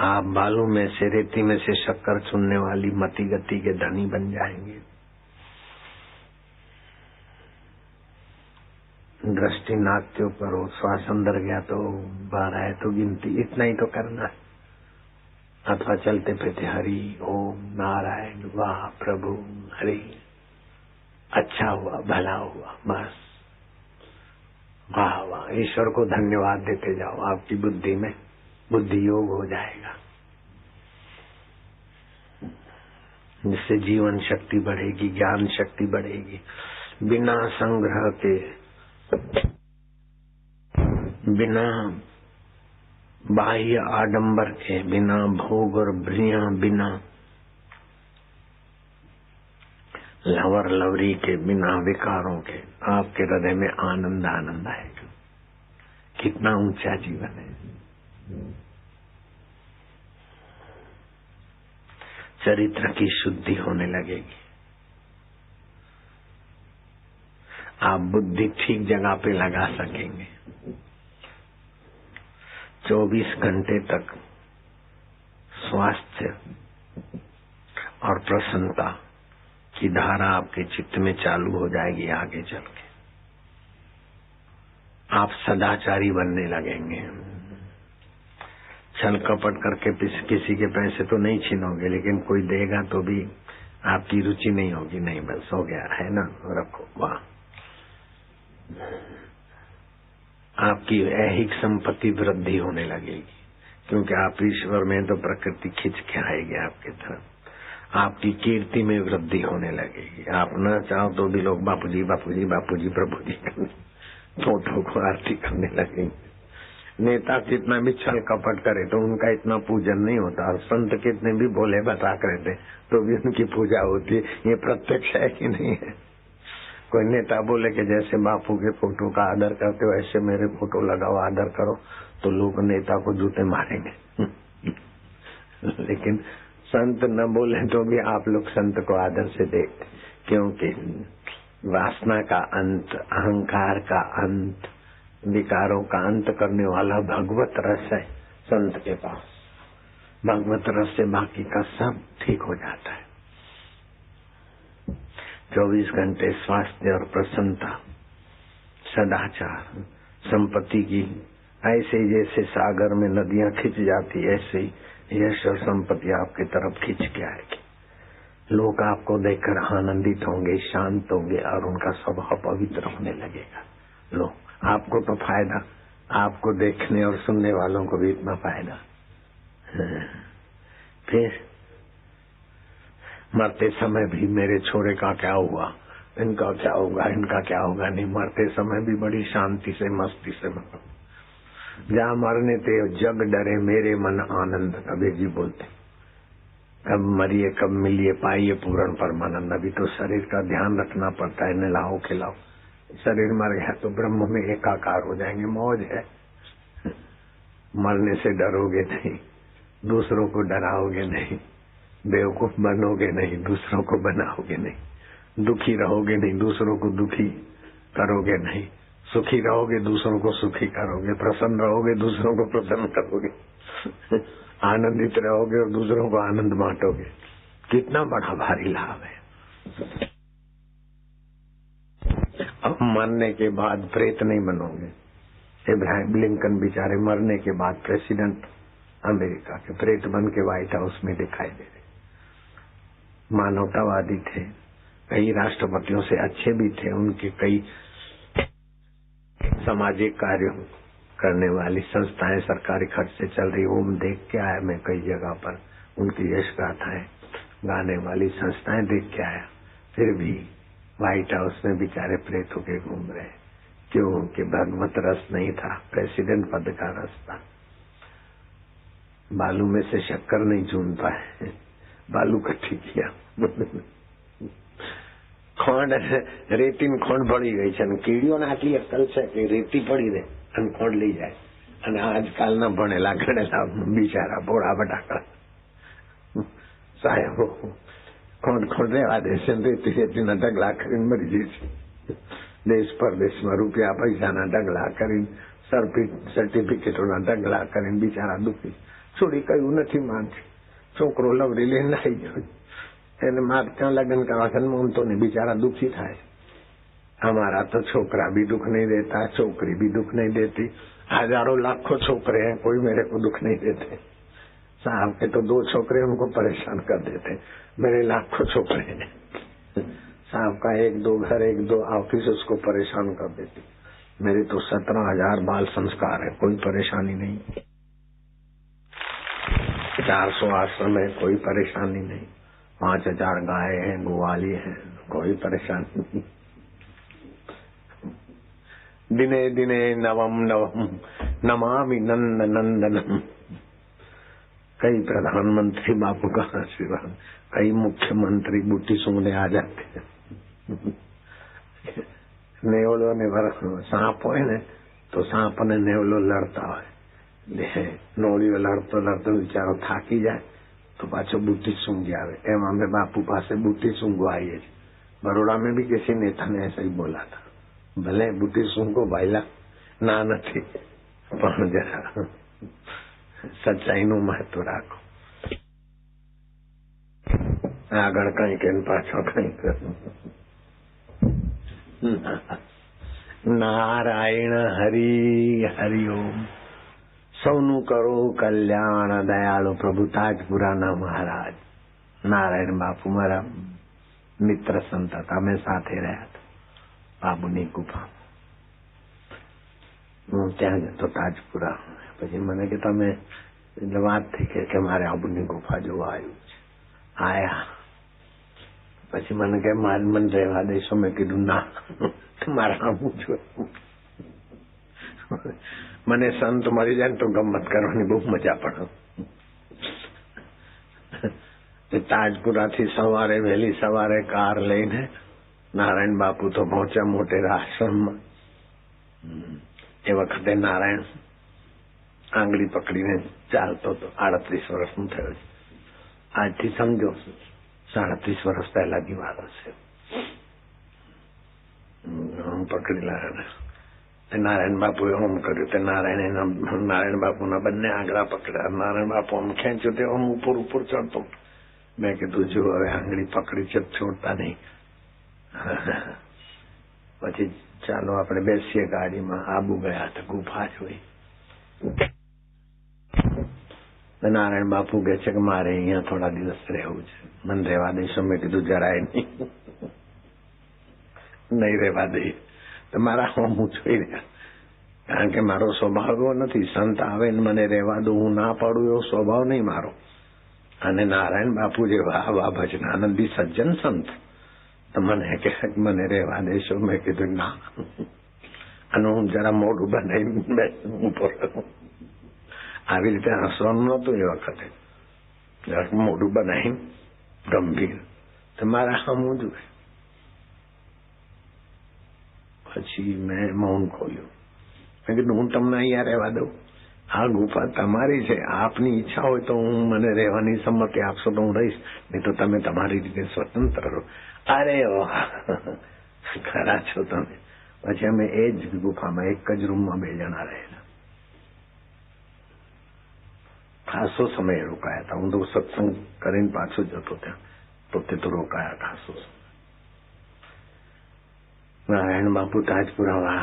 आप बालू में से, रेती में से शक्कर चुनने वाली मति गति के धनी बन जाएंगे। दृष्टि नाक के ऊपर हो, श्वास अंदर गया तो 12 है तो गिनती, इतना ही तो करना है। अथवा चलते फिरते हरि ओम नारायण, वाह प्रभु हरि, अच्छा हुआ, भला हुआ, बस वाह वाह। ईश्वर को धन्यवाद देते जाओ, आपकी बुद्धि में बुद्धि योग हो जाएगा, जिससे जीवन शक्ति बढ़ेगी, ज्ञान शक्ति बढ़ेगी। बिना संग्रह के, बिना बाह्य आडंबर के, बिना भोग और भ्रिया, बिना लवर लवरी के, बिना विकारों के आपके हृदय में आनंद आनंद आएगा। कितना ऊंचा जीवन है। चरित्र की शुद्धि होने लगेगी। आप बुद्धि ठीक जगह पे लगा सकेंगे। 24 घंटे तक स्वास्थ्य और प्रसन्नता की धारा आपके चित्त में चालू हो जाएगी। आगे चल के आप सदाचारी बनने लगेंगे। छल कपट करके किसी के पैसे तो नहीं छीनोगे, लेकिन कोई देगा तो भी आपकी रुचि नहीं होगी। नहीं, बस हो गया है ना, रखो, वाह। आपकी ऐहिक संपत्ति वृद्धि होने लगेगी, क्योंकि आप ईश्वर में तो प्रकृति खींच के आएगी आपकी तरफ। आपकी कीर्ति में वृद्धि होने लगेगी। आप न चाहो तो भी लोग बापूजी बापूजी बापूजी प्रभु जी फोटो को आरती करने लगेंगे। नेता कितना भी छल कपट करे तो उनका इतना पूजन नहीं होता, और संत कितने भी भोले बता रहते तो भी उनकी पूजा होती है। ये प्रत्यक्ष है कि नहीं है? कोई नेता बोले कि जैसे बापू के फोटो का आदर करते हो ऐसे मेरे फोटो लगाओ, आदर करो, तो लोग नेता को जूते मारेंगे। लेकिन संत न बोले तो भी आप लोग संत को आदर से देखते, क्योंकि वासना का अंत, अहंकार का अंत, विकारों का अंत करने वाला भगवत रस है संत के पास। भगवत रस से बाकी का सब ठीक हो जाता है। 24 घंटे स्वास्थ्य और प्रसन्नता, सदाचार, संपत्ति की ऐसे ही जैसे सागर में नदियां खिंच जाती, ऐसे ही यश और संपत्ति आपके तरफ खिंच के आएगी। लोग आपको देखकर आनंदित होंगे, शांत होंगे और उनका स्वभाव पवित्र होने लगेगा। लो, आपको तो फायदा, आपको देखने और सुनने वालों को भी इतना फायदा। फिर मरते समय भी मेरे छोरे का क्या हुआ, इनका क्या होगा, इनका क्या होगा, नहीं, मरते समय भी बड़ी शांति से मस्ती से मरो। जहाँ मरने थे जग डरे मेरे मन आनंद, कबीर जी बोलते। कब मरिए कब मिलिए पाइए पूर्ण परमानंद। अभी तो शरीर का ध्यान रखना पड़ता है, नहलाओ खिलाओ। शरीर मर गया तो ब्रह्म में एकाकार हो जाएंगे, मौज है। मरने से डरोगे नहीं, दूसरों को डराओगे नहीं, बेवकूफ बनोगे नहीं, दूसरों को बनाओगे नहीं, दुखी रहोगे नहीं, दूसरों को दुखी करोगे नहीं, सुखी रहोगे दूसरों को सुखी करोगे, प्रसन्न रहोगे दूसरों को प्रसन्न करोगे, आनंदित रहोगे और दूसरों को आनंद बांटोगे। कितना बड़ा भारी लाभ है। अब मरने के बाद प्रेत नहीं बनोगे। इब्राहिम लिंकन बेचारे मरने के बाद प्रेसिडेंट अमेरिका के प्रेत बन के व्हाइट हाउस में दिखाई दे रहे। मानवतावादी थे, कई राष्ट्रपतियों से अच्छे भी थे, उनके कई सामाजिक कार्यों करने वाली संस्थाएं सरकारी खर्च से चल रही, वो देख के आया मैं कई जगह पर उनकी यश गाथाएं गाने वाली संस्थाएं देख के आया। फिर भी व्हाइट हाउस में बेचारे प्रेत होके घूम रहे। क्यों? कि भगवत रस नहीं था, प्रेसिडेंट पद का रस था। बालू में से शक्कर नहीं चून पाए, बालू कट्ठी किया। ખોંડ રેતીની ખોંડ પડી ગઈ છે અને કીડીઓને આટલી અક્કલ છે કે રેતી પડી રહે અને ખોંડ લઈ જાય અને આજકાલના ભણેલા ગણેલા બિચારા ભોળા બટાકા સાહેબો ખોંડ રહેવા દેશે રેતીના ઢગલા કરીને મરી જશે। દેશ પરદેશમાં રૂપિયા પૈસાના ઢગલા કરીને સર્ટિફિકેટોના ઢગલા કરીને બિચારા દુખી છોડી કયું નથી માનતી। છોકરો લવરી લઈને આવી ગયો, એને માર ત્યાં લગ્ન કરવા જન્મતો ને बिचारा दुखी था। हमारा तो छोकरा भी दुख नहीं देता, छोकरी भी दुख नहीं देती, हजारों लाखों छोकरे हैं, कोई मेरे को दुख नहीं देते। साहब के तो 2 छोकरे उनको परेशान कर देते, मेरे लाखों छोकरे हैं। साहब का 1-2 घर 1-2 ऑफिस उसको परेशान कर देती। मेरे तो 17,000 बाल संस्कार है, कोई परेशानी नहीं। 400 आश्रम है, कोई परेशानी नहीं। 5,000 गाय हैं, ग्वाली है, कोई परेशानी नहीं। दिने दिने नवम नवम नमामि नंद नंदनम। कई प्रधानमंत्री बापू का आशीर्वाद, कई मुख्यमंत्री बूटी सूंघने आ जाते हैं। नेवलो ने सांप हो ने तो सांप ने नेवलो लड़ता है, नोड़ियो लड़तो लड़तो बेचारो थाकी जाए तो पाछो बूटी सूंघी आवे। एम अमे बापू पासे बूटी सूंघो आईए। बरोड़ा में भी किसी नेता ने ऐसा ही बोला था, भले बूटी सूंघो भाईला ना नहीं, पण जरा सच्चाई नु महत्व राखो। आगळ कई के पाछो कई नारायण हरि हरि ओम। सौनु करो कल्याण दयालु प्रभु ताजपुराना महाराज नारायण बापू मारा मित्र संत था, मैं साथे रहा था बाबूनी गुफा। હું ત્યાં જતો તાજપુરા। પછી મને કે તમે એટલે વાત થઈ કે મારે આબુની ગુફા જોવા આવ્યું છે। આયા પછી મને કે મારે મને રહેવા દેશો। મેં કીધું ના, તમારે આવું જોયું। મને સંત મળી જાય તો ગમત કરવાની બહુ મજા પડે। તાજપુરા થી સવારે વહેલી સવારે કાર લઈને નારાયણ બાપુ તો પહોંચ્યા મોટેરા આશ્રમમાં। એ વખતે નારાયણ આંગળી પકડીને ચાલતો તો 38 વર્ષનો થયો છે। આજથી સમજો 37 વર્ષ પહેલાની વાત હશે। પકડેલા नारायण बापू ओम कर्यु, नारायण बापू ना बन्ने आंगळा पकड़ा। नारायण बापू हम खेचो तो हम ऊपर ऊपर चढ़तो। मैं कीधु जो हवे आंगળી पकड़ी છે छोड़ता नहीं। પછી ચાલો આપણે બેસીએ ગાડીમાં। આબુ ગયા તો ગુફા જોઈ। નારાયણ બાપુ કહે છે કે મારે અહીંયા થોડા દિવસ રહેવું છે, મને રહેવા દઈશો? મેં કીધું જરાય નહીં રહેવા દઈએ. તમારા હું જોઈ રહ્યા, કારણ કે મારો સ્વભાવ એવો નથી. સંત આવે ને મને રહેવા દો, હું ના પાડું એવો સ્વભાવ નહીં મારો. અને નારાયણ બાપુ જે વાહ ભજનાનંદી સજ્જન સંત તો મને કે મને રહેવા દેશો? મેં કીધું ના. અને હું જરા મોઢું બનાવી આવી રીતે હસવાનું નતું એ વખતે, મોઢું બનાવી ગંભીર તમારા હમું જોયે. પછી મેં મૌન ખોલ્યું. મેં કીધું હું તમને અહીંયા રહેવા દઉં? આ ગુફા તમારી છે, આપની ઈચ્છા હોય તો હું મને રહેવાની સંમતિ આપશો તો હું રહીશ, નહીં તો તમે તમારી રીતે સ્વતંત્ર રહો. અરે વાહ, ખરા છો તમે. પછી અમે એ જ ગુફામાં એક જ રૂમમાં 2 જણા રહેલા. ખાસો સમય રોકાયા હતા. હું તો સત્સંગ કરીને પાછો જતો ત્યાં, તો તે તો રોકાયા ખાસો સમય. નારાયણ બાપુ તાજપુરા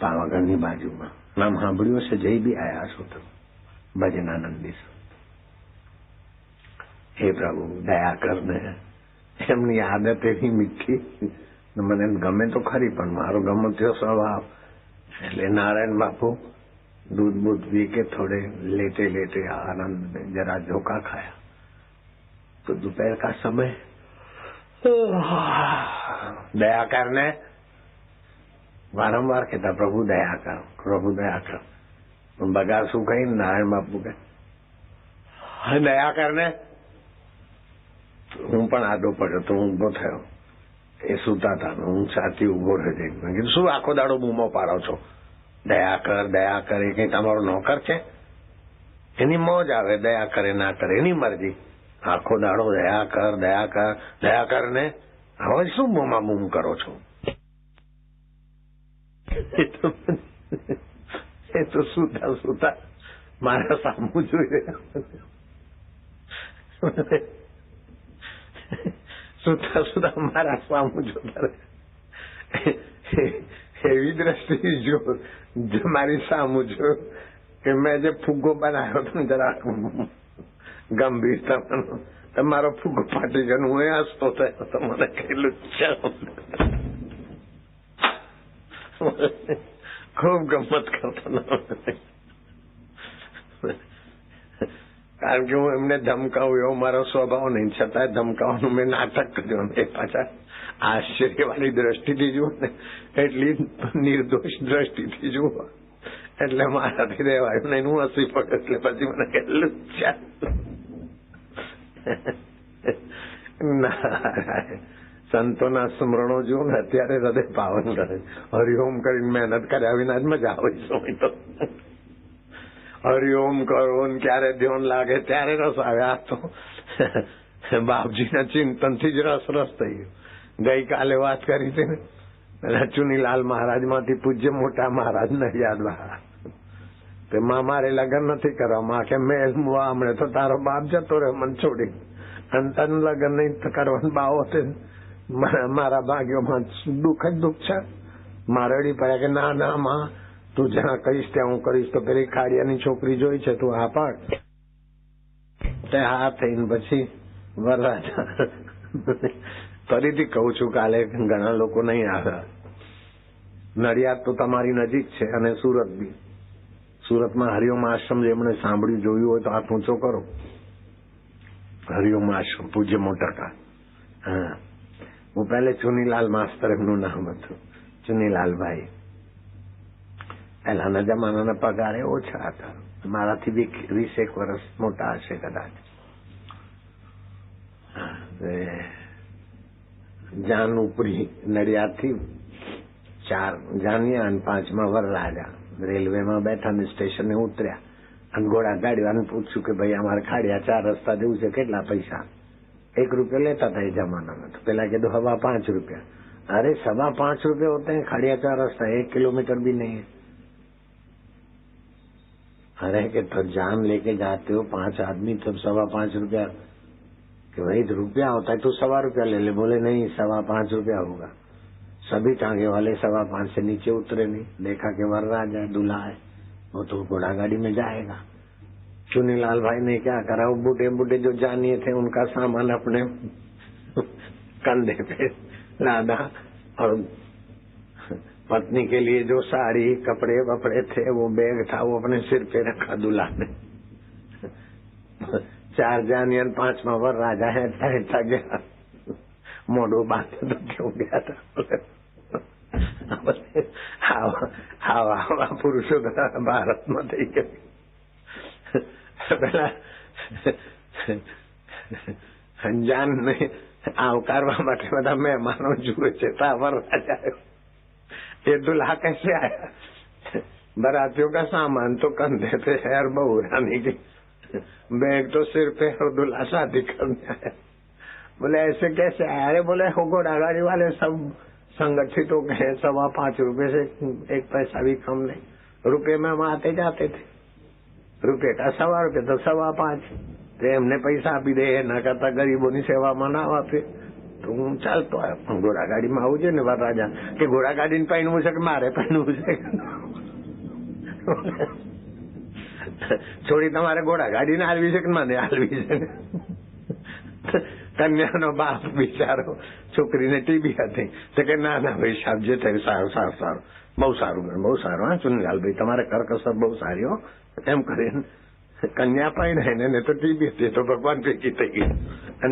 પાવાગઢની બાજુમાં, નામ સાંભળ્યું હશે, જઈ બી આયા છો તમે, ભજનાનંદી. હે પ્રભુ દયા કરને. એમની આદત એવી મીઠી, મને ગમે તો ખરી, પણ મારો ગમે તેવો સ્વભાવ. એટલે નારાયણ બાપુ दूध बूध पी के थोड़े लेटे लेटे आनंद में जरा झोंका खाया तो दोपहर का समय दया करने वारंवार कहता प्रभु दया कर, प्रभु दया कर. बगा શું કઈ નારાયણ બાપુ કે દયા કરને. હું પણ આડો પડ્યો તો હું ઉભો થયો. એ સુતા હતા, હું સાથી ઉભો રહી જઈ. મેં કીધું શું આખો દાડો બૂમો પાડો છો? દયા કર દયા કર. એ કઈ તમારો નોકર છે? એની મોજ આવે, દયા કરે ના કરે એની મરજી. આખો દાડો દયા કર દયા કર દયા કર ને હવે શું બૂમા બૂમ કરો છો? એ તો સુતા સુતા મારા સામું જોઈ રહ્યા, સુતા સુતા મારા સામું જોતા રહે. એવી દ્રષ્ટિ જો મારી સામું જો કે મેં જે ફુગ્ગો બનાવ્યો હતો જરાક ગંભીરતાનો, તમારો ફુગ્ગો ફાટી ગયો, હું હસતો થયો તો મને કહેલું ખૂબ ગમત કરતો. કારણ કે હું એમને ધમકાવું એવો મારો સ્વભાવ નહીં, છતાં ધમકાવાનું મેં નાટક કર્યું. એ પાછા આશ્ચર્યવાળી દ્રષ્ટિથી જુઓ ને, એટલી નિર્દોષ દ્રષ્ટિથી જુઓ એટલે મારાથી રહેવાયું નહીં. હું હસી પડ્યો એટલે પછી મને કેટલું સંતોના સ્મરણો જુઓ ને અત્યારે હૃદય પાવન કરે. હરિઓમ કરીને મહેનત કર્યા વિના જ મજા આવે સમય તો. હરિઓમ કરો ને ક્યારે ધ્યાન લાગે ત્યારે રસ આવે. આ તો બાપજીના ચિંતન થી જ રસ થઈ ગયો. ગઈકાલે વાત કરી હતી ને, ચુનીલાલ મહારાજ માંથી પૂજ્ય મોટા મહારાજ નડિયાદ વાળા, તેમાં મારે લગ્ન નથી કરવામાં કે મેં હમણાં તો તારો બાપ જતો રહ્યો મને છોડી, અને તને લગ્ન નહીં કરવાનું બાવો છે. મારા ભાગ્યોમાં દુઃખ જ દુઃખ છે. મારડી પડ્યા કે ના ના માં તું જ્યાં કહીશ ત્યાં હું કરીશ. તો પેલી ખાડિયાની છોકરી જોઈ છે, તું હા પાડ. તે હા થઈને પછી વરરાજા ફરીથી કઉ છું, કાલે ઘણા લોકો નહીં આવ્યા. નડિયાદ તો તમારી નજીક છે અને સુરત બી. સુરતમાં હરિઓમ આશ્રમ જેમણે સાંભળ્યું જોયું હોય તો હાથ ઊંચો કરો. હરિઓમ આશ્રમ પૂજ્ય મોટરકા. હા, હું પહેલે ચુનીલાલ માસ્તર એમનું નામ હતું, ચુનીલાલભાઈ. પહેલાના જમાનાના પગારે ઓછા હતા, મારાથી બી 20 વર્ષ મોટા હશે કદાચ. જાન ઉપરી નડિયાદ થી 4 જાનિયા અને 5માં વરરાજા. રેલવેમાં બેઠા ને સ્ટેશને ઉતર્યા અને ઘોડા ગાડી પૂછ્યું કે ભાઈ અમારે ખાડિયા 4 રસ્તા જવું છે, કેટલા પૈસા? 1 રૂપિયા લેતા હતા એ જમાનામાં. તો પેલા કીધું 5.25 રૂપિયા. अरे 5.25 रुपये होते हैं खड़िया 4 रास्ता, 1 किलोमीटर भी नहीं है. अरे कि तो जान लेके जाते हो 5 आदमी, तब 5.25 रुपया. कि भाई रुपया होता है तो 1.25 रुपया ले ले. बोले नहीं 5.25 रुपया होगा. सभी टांगे वाले 5.25 से नीचे उतरे नहीं. देखा कि वरराजा दूल्हा है, वो तो घोड़ा गाड़ी में जाएगा। चुनीलाल भाई ने क्या करा, वो बूढ़े बूढ़े जो जानिए थे उनका सामान अपने कंधे पे लादा और पत्नी के लिए जो साड़ी कपड़े वपड़े थे वो बैग था वो अपने सिर पे रखा दूल्हा ने। 4 जानियन 5वां वर राजा है था गया मोड़ो बात तो क्यों गया था हवा पुरुषो भारत में थी પેલા અંજાન ને આવકારવા માટે બધા મહેમાનો જુએ છે તાવર રાજા ये दूल्हा कैसे आया? बारातियों का सामान तो कंधे पे है और बहू रानी की बैग तो सिर पे और दूल्हा शादी करने आया। बोले ऐसे कैसे आया? अरे बोले हो घोड़ा गाड़ी वाले सब संगठित हो गए, 5.25 रुपए से 1 पैसा भी कम नहीं। रुपये में हम आते जाते थे, रुपये का 1.25 रुपये तो 5.25 तो એમને પૈસા આપી દે ના કરતા ગરીબોની સેવામાં ના આપે તો હું ચાલતો આવ્યો। ઘોડા ગાડીમાં આવું છે ને વરરાજા કે ઘોડા ગાડીને પહેરવું છે કે મારે પહેરવું છે? છોડી તમારે ઘોડા ગાડીને હાલવી છે કે મને હાલવી છે? કન્યાનો બાપ બિચારો છોકરીને ટીબી હતી તો કે ના ના ભાઈ સાહેબ જે થયું સારું સારું સારું બહુ સારું હા ચુનલાલ ભાઈ તમારે કરકસર બહુ સારી હો એમ કરીને कन्या पाई ने तो टीबी थी तो भगवान पेकी थी गई।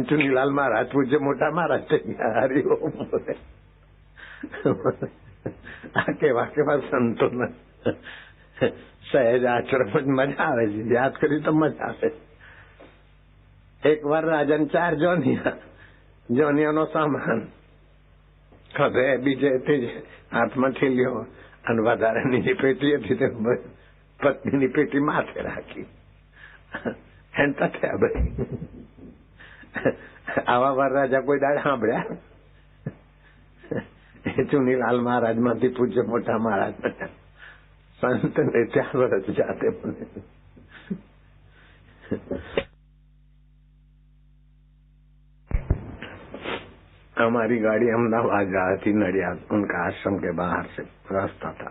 चुनीलाल महाराज पूछे मोटा महाराज हरि ओम बोले आके वाके बाद संतो न सहज आचरण में मजा आवे याद करी तो मजा आवे। एक बार राजन 4 जोनिया नो सामान खबे बीजे हाथ में ठेलियो અને વધારાની પેટી હતી તે પત્નીની પેટી માથે રાખી એનતા થયા ભાઈ। આવા વરરાજા કોઈ દાડે સાંભળ્યા? ચુનીલાલ મહારાજ માંથી પૂજ્ય મોટા મહારાજ સંત ને 4 વર્ષ જાતે બને। हमारी गाड़ी अहमदाबाद जा रही थी, नडियाद उनका आश्रम के बाहर से रास्ता था।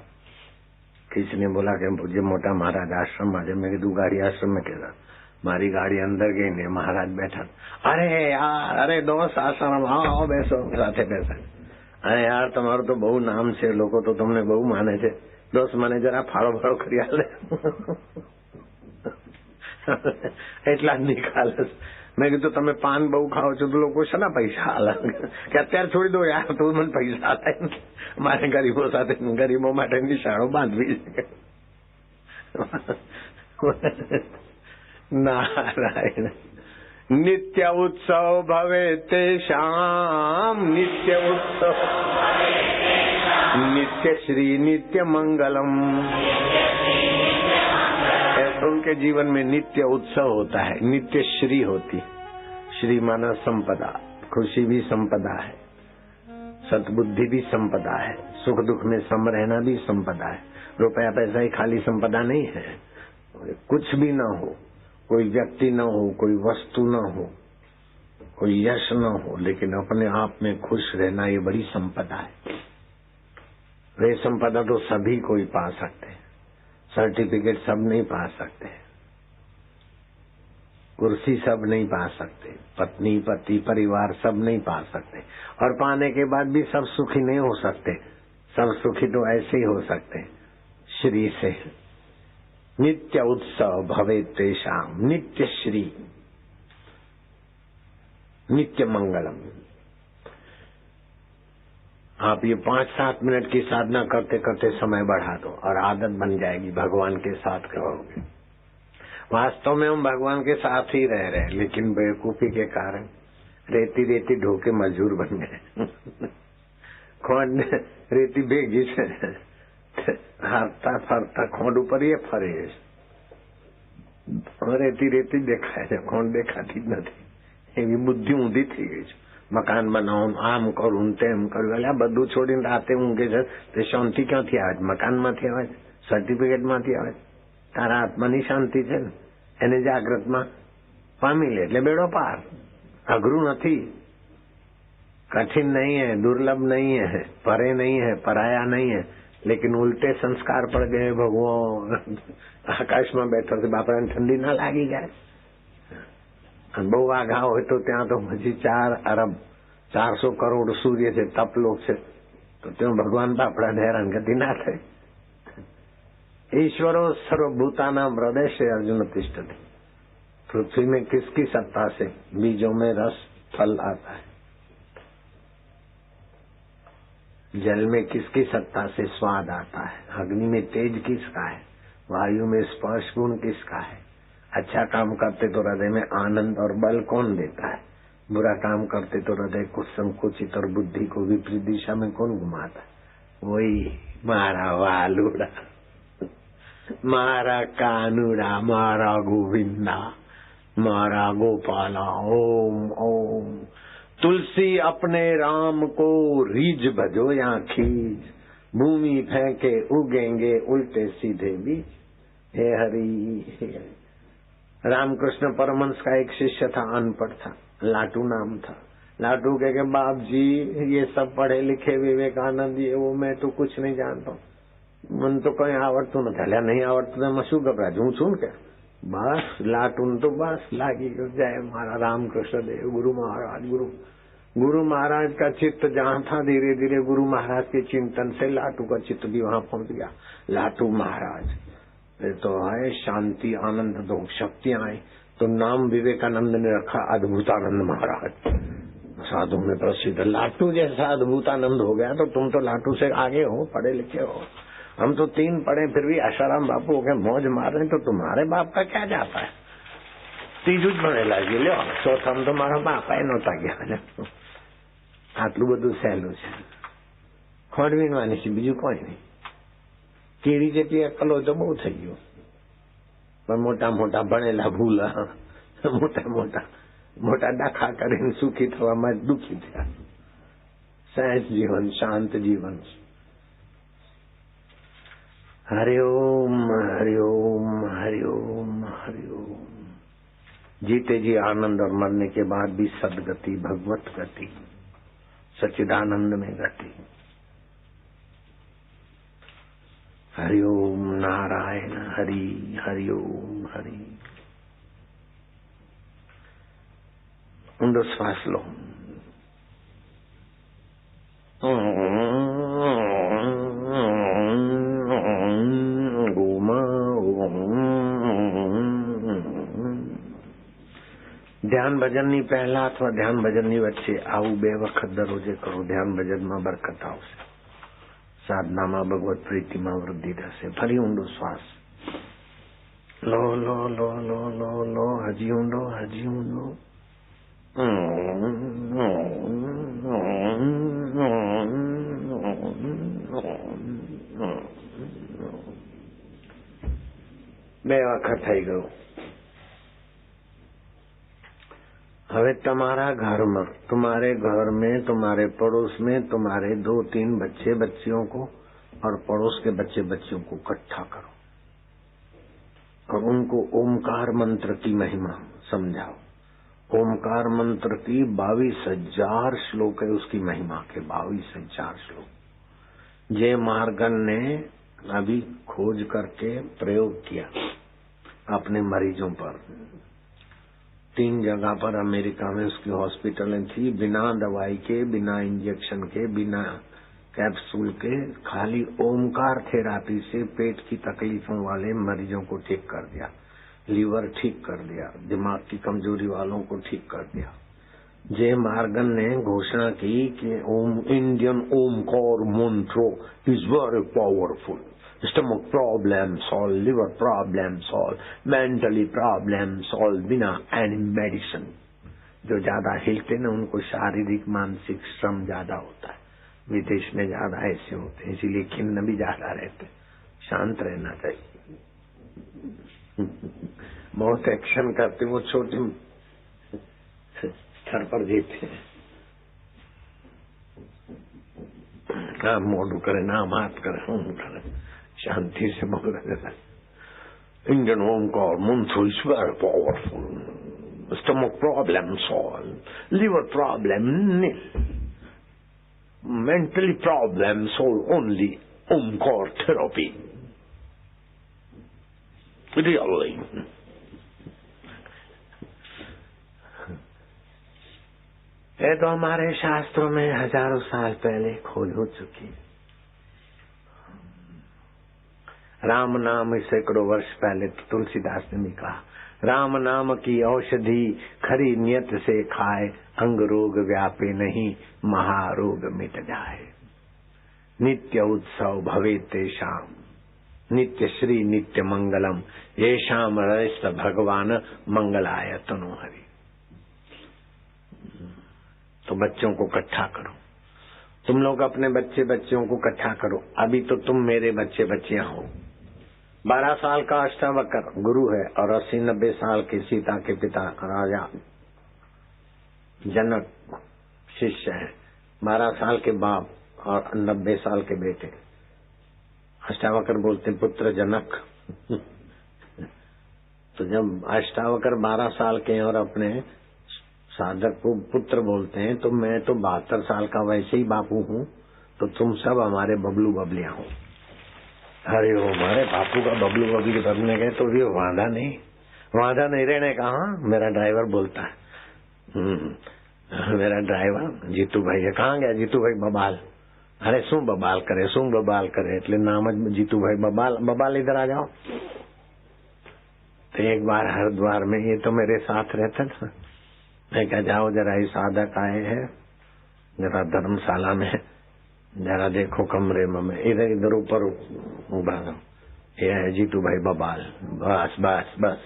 किसी ने बोला कि पूज्य मोटा महाराज आश्रम में, मैं कीधु गाड़ी आश्रम में कहता मारी गाड़ी अंदर गई ने महाराज बैठा, अरे यार अरे दोस्त आश्रम आओ बेसो साथे बैठा। अरे यार तुम्हारो तो बहु नाम से, लोग तो तुमने बहु माने छे, दोस्त माने जरा फाड़ो फाड़ो करी आले એટલા જ નિકાલ। मैं कीधु તમે पान बहु खाओ छो तो लोग शा पैसा आला कि अत्यार छोड़ी दो यार तो मन पैसा आला मारे गरीबों साथे गरीबों माटे निशाणो बांधवी नारायण। नित्य उत्सव भवे तेषाम, नित्य उत्सव नित्य श्री नित्य मंगलम। उनके जीवन में नित्य उत्सव होता है, नित्य श्री होती। श्री माना संपदा, खुशी भी संपदा है, सद्बुद्धि भी संपदा है, सुख दुख में सम रहना भी संपदा है। रुपया पैसा ही खाली संपदा नहीं है। कुछ भी न हो, कोई व्यक्ति न हो, कोई वस्तु न हो, कोई यश न हो, लेकिन अपने आप में खुश रहना ये बड़ी संपदा है। वे संपदा तो सभी कोई पा सकते हैं, सर्टिफिकेट सब नहीं पा सकते, कुर्सी सब नहीं पा सकते, पत्नी पति परिवार सब नहीं पा सकते, और पाने के बाद भी सब सुखी नहीं हो सकते। सब सुखी तो ऐसे ही हो सकते श्री से। नित्य उत्सव भवे तेषाम, नित्य श्री नित्य मंगलम। आप ये 5-7 मिनट की साधना करते करते समय बढ़ा दो और आदत बन जाएगी, भगवान के साथ करोगे। वास्तव में हम भगवान के साथ ही रह रहे हैं, लेकिन बेवकूफी के कारण रेती रेती ढोके मजदूर बन गए। खोंड रेती भेगी से हरता फरता खोंड ऊपर ये फरे रेती रेती देखाय છે, खोंड देखाती જ નથી। એવી બુદ્ધિ ઊંધી થઈ ગઈ છે। મકાન બનાવું, આમ કરું તેમ કરું, એટલે આ બધું છોડીને રાતે ઊંઘે છે તે શાંતિ ક્યાંથી આવે છે? મકાનમાંથી આવે છે, સર્ટિફિકેટમાંથી આવે છે? તારા આત્માની શાંતિ છે ને, એને જાગ્રતમાં પામી લે એટલે બેડો પાર। અઘરું નથી, कठिन नहीं है, दुर्लभ नहीं है, परे नहीं है, पराया नहीं है, लेकिन उल्टे संस्कार पड़ गए। भगवान आकाश में बैठो तो बापरा ठंडी ना लागी जाए। बहु आघा हो तो त्या तो हजी 4 अरब 400 करोड़ सूर्य से तप लोग से, तो त्यों भगवान बापड़ा हैरान गति ना थे। ईश्वरो सर्वभूतानां हृदय से अर्जुन तिष्ठति। पृथ्वी में किसकी सत्ता से बीजों में रस फल आता है? जल में किसकी सत्ता से स्वाद आता है? अग्नि में तेज किसका है? वायु में स्पर्श गुण किसका है? अच्छा काम करते तो हृदय में आनंद और बल कौन देता है? बुरा काम करते तो हृदय को संकुचित और बुद्धि को विपरीत दिशा में कौन घुमाता है? वही मारा वालुड़ा, मारा कानूड़ा, मारा गोविंदा, मारा गोपाला। ओम ओम। तुलसी अपने राम को रीझ भजो या खींच, भूमि फेंके उगेंगे उल्टे सीधे बीज। हे हरि। रामकृष्ण परमहंस का एक शिष्य था, अनपढ़ था, लाटू नाम था। लाटू कहे बाप जी ये सब पढ़े लिखे विवेकानंद ये वो, मैं तो कुछ नहीं जानता, मन तो कहीं आवड़तु नहीं। नहीं आवड़तु तो मैं शू घबरा जू छू क्या? बस लाटून तो बस लागी जय हमारा रामकृष्ण देव गुरु महाराज। गुरु महाराज का चित्त जहाँ था, धीरे धीरे गुरु महाराज के चिंतन से लाटू का चित्त भी वहाँ पहुँच गया। लाटू महाराज फिर तो है शांति आनंद दो शक्तियां आई, तो नाम विवेकानंद ने रखा अद्भुतानंद महाराज। साधु में प्रसिद्ध। लाटू जैसा अद्भुतानंद हो गया तो तुम तो लाटू से आगे हो, पढ़े लिखे हो। हम तो 3 पढ़े फिर भी आशाराम बापू हो गए मौज मार रहे, तो तुम्हारे बाप का क्या जाता है? तीजू ज बने लागी लो, चौथाम तो मारा बापा नहोता गया। आटलू बधु सहेलू है, खोड़वीनवानी से बीजू कोई नहीं। केड़ी जेटली अक्कल हो तो बहु थई गयो, पर मोटा मोटा भणेला भूला, मोटा मोटा मोटा डाखा करीने सुखी थवामां दुखी थया। सहज जीवन, शांत जीवन। हरिओम हरिओम हरिओम हरिओम। जीते जी आनंद और मरने के बाद भी सदगति, भगवत गति, सच्चिदानंद में गति। हरिओम नारायण हरि। हरिओम हरि। ऊंडो श्वास लो। ધ્યાન ભજનની પહેલા અથવા ધ્યાન ભજનની વચ્ચે આવું 2 વખત દરરોજે કરો। ધ્યાન ભજનમાં બરકત આવશે, સાધનામાં ભગવત પ્રીતિમાં વૃદ્ધિ થશે। ફરી ઊંડો શ્વાસ લો લો લો લો લો લો। હજી ઊંડો, હજી ઊંડો। બે વખત થઈ ગયું। હવે તમારા घरमा, तुम्हारे घर में, तुम्हारे पड़ोस में तुम्हारे 2-3 बच्चे बच्चियों को और पड़ोस के बच्चे बच्चियों को इकट्ठा करो और उनको ओमकार मंत्र की महिमा समझाओ। ओमकार मंत्र की 22,000 श्लोक है, उसकी महिमा के 22,000 श्लोक। जय मार्गन ने अभी खोज करके प्रयोग किया अपने मरीजों पर। 3 जगह पर अमेरिका में उसकी हॉस्पिटलें थी, बिना दवाई के, बिना इंजेक्शन के, बिना कैप्सूल के, खाली ओमकार थेरापी से पेट की तकलीफों वाले मरीजों को ठीक कर दिया, लीवर ठीक कर दिया, दिमाग की कमजोरी वालों को ठीक कर दिया। जे मार्गन ने घोषणा की कि Indian Omkar mantra is very powerful. Stomach problem solve, liver problem solve, mentally problem solve बिना एनी मेडिसिन। जो ज्यादा हिलते ना उनको शारीरिक मानसिक श्रम ज्यादा होता है, विदेश में ज्यादा ऐसे होते हैं, इसीलिए खिन्न भी ज्यादा रहते। शांत रहना चाहिए। बहुत एक्शन करते वो छोटे स्तर पर जीते हैं। ना मोडू करे, ना हाथ करे, हम करे, शांति से बोल रहे। Indian Omkar mantra is very powerful. Stomach problem solve, liver problem nil, mentally problem solve only Omkar therapy really. ये तो हमारे शास्त्रों में हजारों साल पहले खोज हो चुकी। राम नाम सैकड़ों वर्ष पहले तो तुलसीदास ने भी कहा, राम नाम की औषधि खरी नियत से खाए, अंग रोग व्यापे नहीं, महारोग मिट जाए। नित्य उत्सव भवे तेषाम, नित्य श्री नित्य मंगलम, येषाम रस भगवान मंगलाय तनु हरि। तो बच्चों को इकट्ठा करो, तुम लोग अपने बच्चों को इकट्ठा करो। अभी तो तुम मेरे बच्चियां हो। 12 साल का अष्टावक्र गुरु है और 80-90 साल के सीता के पिता राजा जनक शिष्य है। 12 साल के बाप और 90 साल के बेटे। अष्टावक्र बोलते पुत्र जनक। तो जब अष्टावक्र 12 साल के और अपने साधक को पुत्र बोलते हैं, तो मैं तो 72 साल का वैसे ही बापू हूँ, तो तुम सब हमारे बबलू बबलियां हो। अरे वो हमारे बापू का बबलू बबली बनने गए तो भी वादा नहीं रहने का। हाँ, मेरा ड्राइवर बोलता है, मेरा ड्राइवर जीतू भाई है। कहाँ गया जीतू भाई? बबाल। अरे शू बबाल करे એટલે नाम ज जीतू भाई बबाल इधर आ जाओ। तो एक बार हरिद्वार में, ये तो मेरे साथ रहते था, मैं क्या जाओ जरा ये साधक आए हैं, जरा धर्मशाला में, जरा देखो कमरे में। इधर ऊपर उभा रहो, ये है जीतू भाई बबाल। बस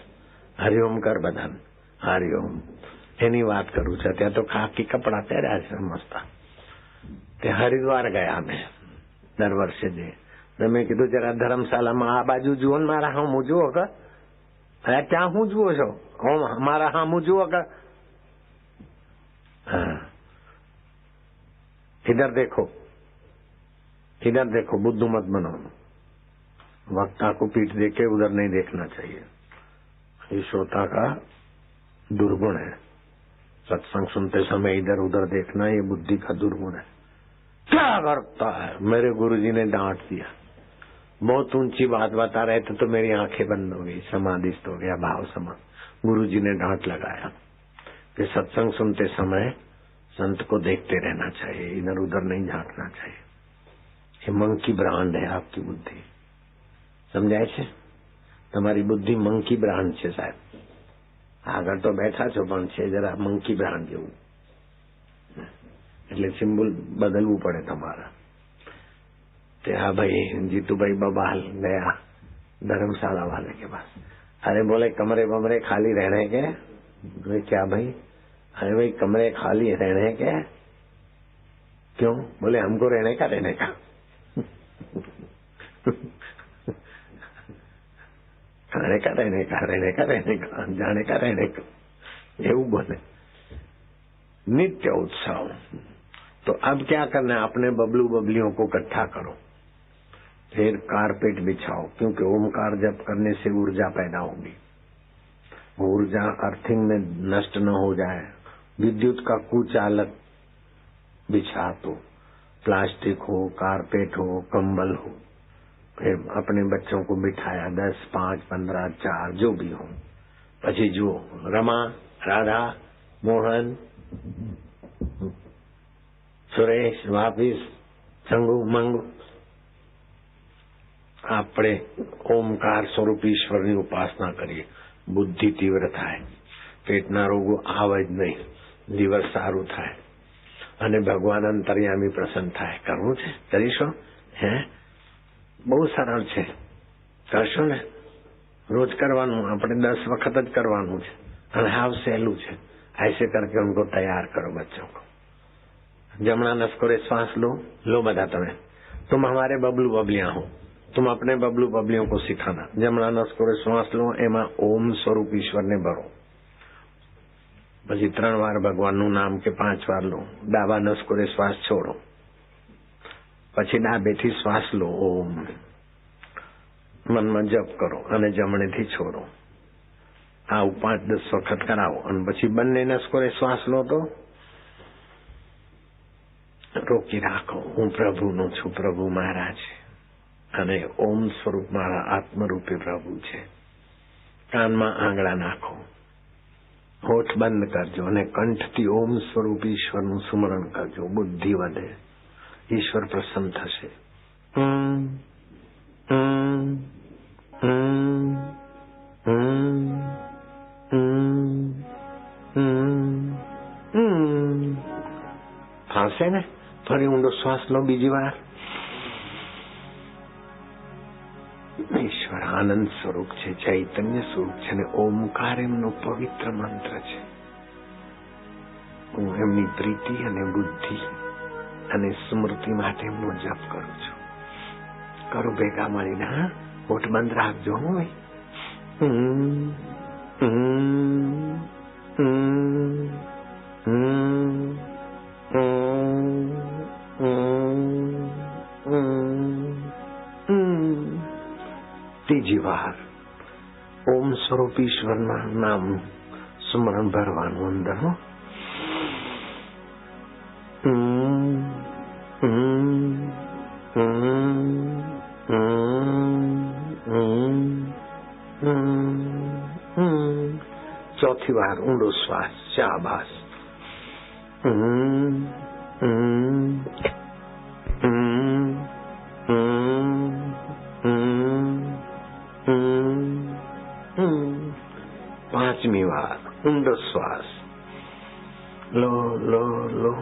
हरिओम कर बदन, हरिओम एनी बात करू छे। त्या तो खाकी कपड़ा पहरा छे मस्त। ते हरिद्वार गया मैं दर वर्षे जे, तो मैं कीधु जरा धर्मशाला में आ बाजू जुओ ने, मारा हामू जुओ का। अरे क्या हूँ जुओ छो? मारा हामू जुओ का। इधर देखो, बुद्धू मत बनो। वक्ता को पीठ देके उधर नहीं देखना चाहिए, ये श्रोता का दुर्गुण है। सत्संग सुनते समय इधर उधर देखना ये बुद्धि का दुर्गुण है। क्या करता है? मेरे गुरुजी ने डांट दिया। बहुत ऊंची बात बता रहे थे तो मेरी आंखें बंद हो गई, समाधिस्थ हो गया, भाव समा। गुरुजी ने डांट लगाया कि सत्संग सुनते समय संत को देखते रहना चाहिए, इधर उधर नहीं झांकना चाहिए। ये मंकी ब्रांड है आपकी बुद्धि, समझाय छे? તમારી बुद्धि मंकी ब्रांड છે સાહેબ। આગળ તો બેઠા છો પણ છે જરા મંકી બ્રાન્ડ જેવું, એટલે સિમ્બોલ બદલવું પડે તમારા। ते हाँ भाई जीतू भाई बबाल गया धर्मशाला वाले के पास। अरे बोले कमरे बमरे खाली रहने के? बोले क्या भाई? अरे भाई कमरे खाली रहने के? क्यों? बोले हमको रहने का जाने का। એવું बोले। नित्य उत्सव। तो अब क्या करना है? अपने बबलू बबलियों को इकट्ठा करो, फिर कारपेट बिछाओ, क्योंकि ओमकार जप करने से ऊर्जा पैदा होगी। ऊर्जा अर्थिंग में नष्ट न हो जाए। विद्युत का कुचालक बिछा दो, प्लास्टिक हो, कारपेट हो, कंबल हो। फिर अपने बच्चों को बिठाया, 10, 5, 15, 4 जो भी हो। પછી જુઓ रमा, राधा, मोहन, सुरेश, वापिस, चंगू, मंगू, આપણે ઓમકાર સ્વરૂપ ઈશ્વરની ઉપાસના કરીએ। બુદ્ધિ તીવ્ર થાય, પેટના રોગો આવે જ નહીં, લીવર સારું થાય અને ભગવાન અંતર્યામી પ્રસન્ન થાય। કરવું છે? કરીશો? હે? બહુ સરળ છે, કરશો ને? રોજ કરવાનું, આપણે 10 વખત જ કરવાનું છે અને હાવ સહેલું છે। ऐसे करके उनको तैयार करो बच्चों को। जमना नस्कोरे श्वास लो बता तुम हमारे बबलू बबलियां हो, तुम अपने बबलू बबलियों को सिखाना। जमना नस्कोरे श्वास लो, एमा ओम स्वरूप ईश्वर ने भरो। પછી 3 વાર ભગવાનનું નામ કે 5 વાર લો। ડાબા નસકોરે શ્વાસ છોડો, પછી ડાબેથી શ્વાસ લો, ઓમ મનમાં જપ કરો અને જમણેથી છોડો। આવું 5-10 વખત કરાવો અને પછી બંને નસકોરે શ્વાસ લો તો રોકી રાખો। હું પ્રભુનો છું, પ્રભુ મારા છે। અને ઓમ સ્વરૂપ મારા આત્મરૂપી પ્રભુ છે. કાનમાં આંગળા નાખો, હોઠ બંધ કરજો અને કંઠથી ઓમ સ્વરૂપ ઈશ્વરનું સ્મરણ કરજો. બુદ્ધિ વધે, ઈશ્વર પ્રસન્ન થશે. ફાવશે ને? ફરી ઊંડો શ્વાસ લો બીજી વાર. ઈશ્વર આનંદ સ્વરૂપ છે, ચૈતન્ય સ્વરૂપ છે અને ઓમકાર એમનો પવિત્ર મંત્ર છે. હું એમની પ્રીતિ અને બુદ્ધિ અને સ્મૃતિ માટે એમનો જપ કરું છું. કરો ભેગા મળીને. હા, હોઠ બંધ રાખજો. ત્રીજી વાર ઓમ સ્વરૂપ ઈશ્વરના નામ સ્મરણ ભરવાનું અંદર. ચોથી વાર ઊંડો શ્વાસ. શાબાશ. પાંચમી વાર ઊંડો શ્વાસ લો લો લો.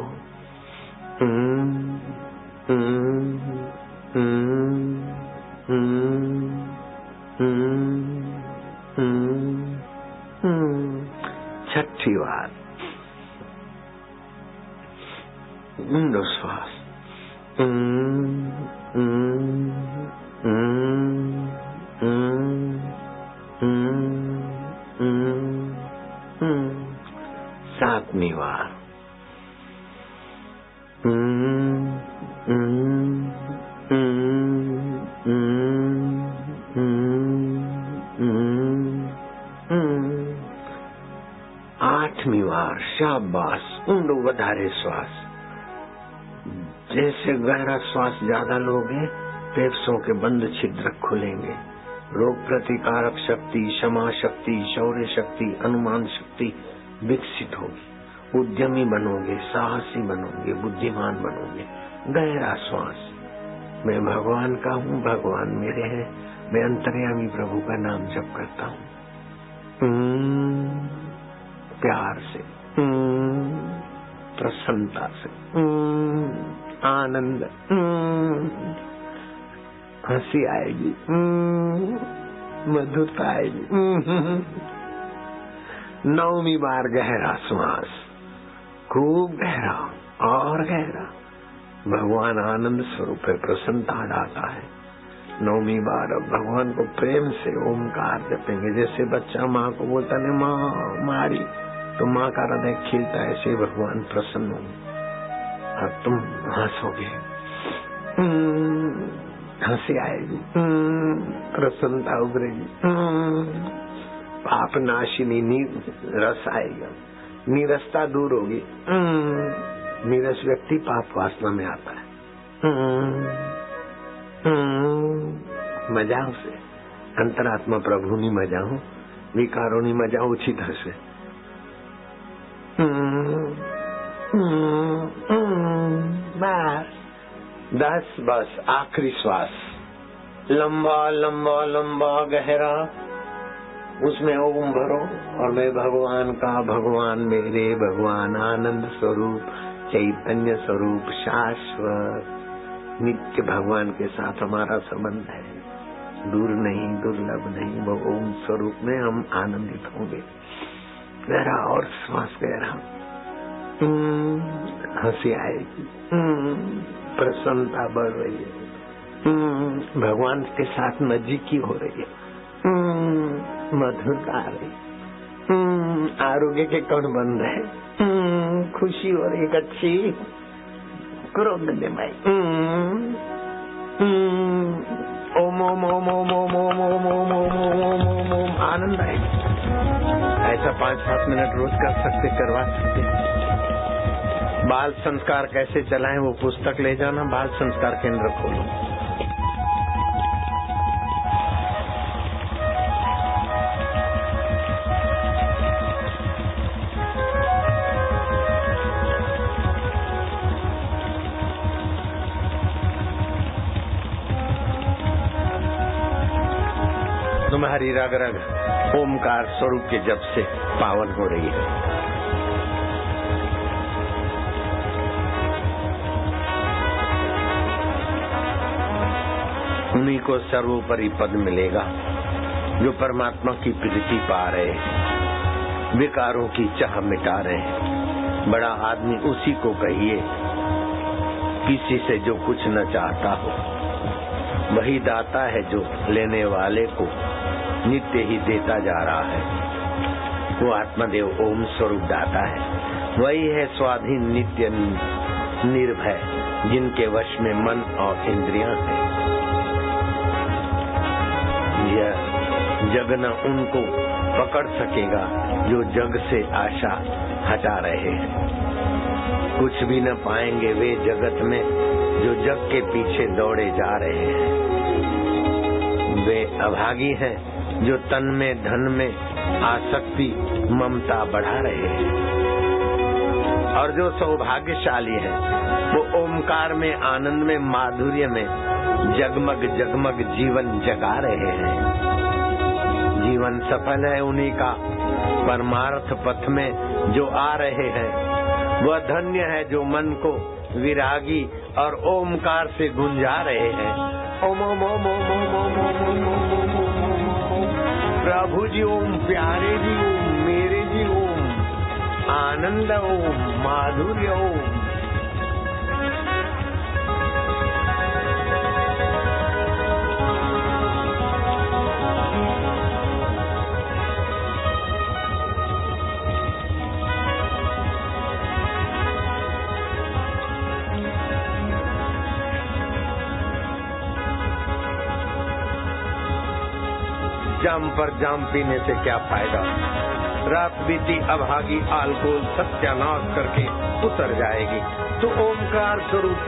છઠ્ઠી વાર ઊંડો શ્વાસ. સાતમી વાર आठवीं बार शाबाश. ऊंडो વધારે श्वास. जैसे गहरा श्वास ज्यादा लोगे फेफड़ों के बंद छिद्र खुलेंगे. रोग प्रतिकारक शक्ति, क्षमा शक्ति, शौर्य शक्ति, अनुमान शक्ति विकसित होगी. उद्यमी बनोगे, साहसी बनोगे, बुद्धिमान बनोगे. गहरा श्वास. मैं भगवान का हूँ, भगवान मेरे हैं. मैं अंतर्यामी प्रभु का नाम जप करता हूँ. प्यार से, प्रसन्नता से, आनंद. हंसी आएगी, मधुरता आएगी. नौवीं बार गहरा श्वास. खूब गहरा और गहरा. भगवान आनंद स्वरूप है, प्रसन्नता डालता है. नौवीं बार अब भगवान को प्रेम से ओमकार जपेंगे. जैसे बच्चा माँ को बोलता है माँ मारी, तो माँ का हृदय खिलता है. ऐसे भगवान प्रसन्न होंगे. अब तुम हंसोगे, हंसी आएगी, प्रसन्नता उभरेगी. पाप नाशिनी रस आएगा. नीरसता दूर होगी. नीरस व्यक्ति पाप वासना में आता है. मजा से अंतरात्मा प्रभुनी मजा हो, विकारोनी मजा ओછી થશે. बस 10 आखिरी श्वास. लंबा लंबा लंबा गहरा. उसमें ओम भरो और मैं भगवान का, भगवान मेरे, भगवान आनंद स्वरूप, चैतन्य स्वरूप, शाश्वत नित्य भगवान के साथ हमारा संबंध है. दूर नहीं, दुर्लभ नहीं. वो ओम स्वरूप में हम आनंदित होंगे. गहरा और श्वास गहरा. हंसी आएगी, प्रसन्नता बढ़ रही है. भगवान के साथ नजीकी हो रही है. मधुरता आ रही. आरोग्य के कण बन रहे. खुशी हो रही अच्छी. क्रोध में भाई. ओम ओम ओम ओम ओम ओम ओम ओम ओम ओम ओम. आनंद आएगा. ऐसा 5-7 मिनट रोज कर सकते, करवा सकते. बाल संस्कार कैसे चलाएं वो पुस्तक ले जाना, बाल संस्कार केंद्र खोलो. हमारी रग रग ओमकार स्वरूप के जप से पावन हो रही है। उन्हीं को सर्वोपरि पद मिलेगा जो परमात्मा की प्रीति पा रहे, विकारों की चाह मिटा रहे। बड़ा आदमी उसी को कहिए, किसी से जो कुछ न चाहता हो। वही दाता है जो लेने वाले को नित्य ही देता जा रहा है। वो आत्मदेव ओम स्वरूप दाता है। वही है स्वाधीन नित्य निर्भय, जिनके वश में मन और इंद्रियां हैं। यह जग न उनको पकड़ सकेगा जो जग से आशा हटा रहे हैं। कुछ भी न पाएंगे वे जगत में जो जग के पीछे दौड़े जा रहे हैं। वे अभागी हैं जो तन में धन में आसक्ति ममता बढ़ा रहे हैं, और जो सौभाग्यशाली हैं वो ओमकार में आनंद में माधुर्य में जगमग जगमग जीवन जगा रहे हैं। जीवन सफल है उन्हीं का। परमार्थ पथ में जो आ रहे हैं वह धन्य है जो मन को विरागी और ओमकार से गुंजा रहे हैं। ओम ओम ओम ओम ओम ओम ओम ओम ओम। प्रभु जी ओम, प्यारे जी ओम, मेरे जी ओम, आनंद ओम, माधुर्य ओम। जाम पर जाम पीने से क्या फायदा। रात बीती अभागी अल्कोहल सत्यानाश करके उतर जाएगी। तो ओमकार स्वरूप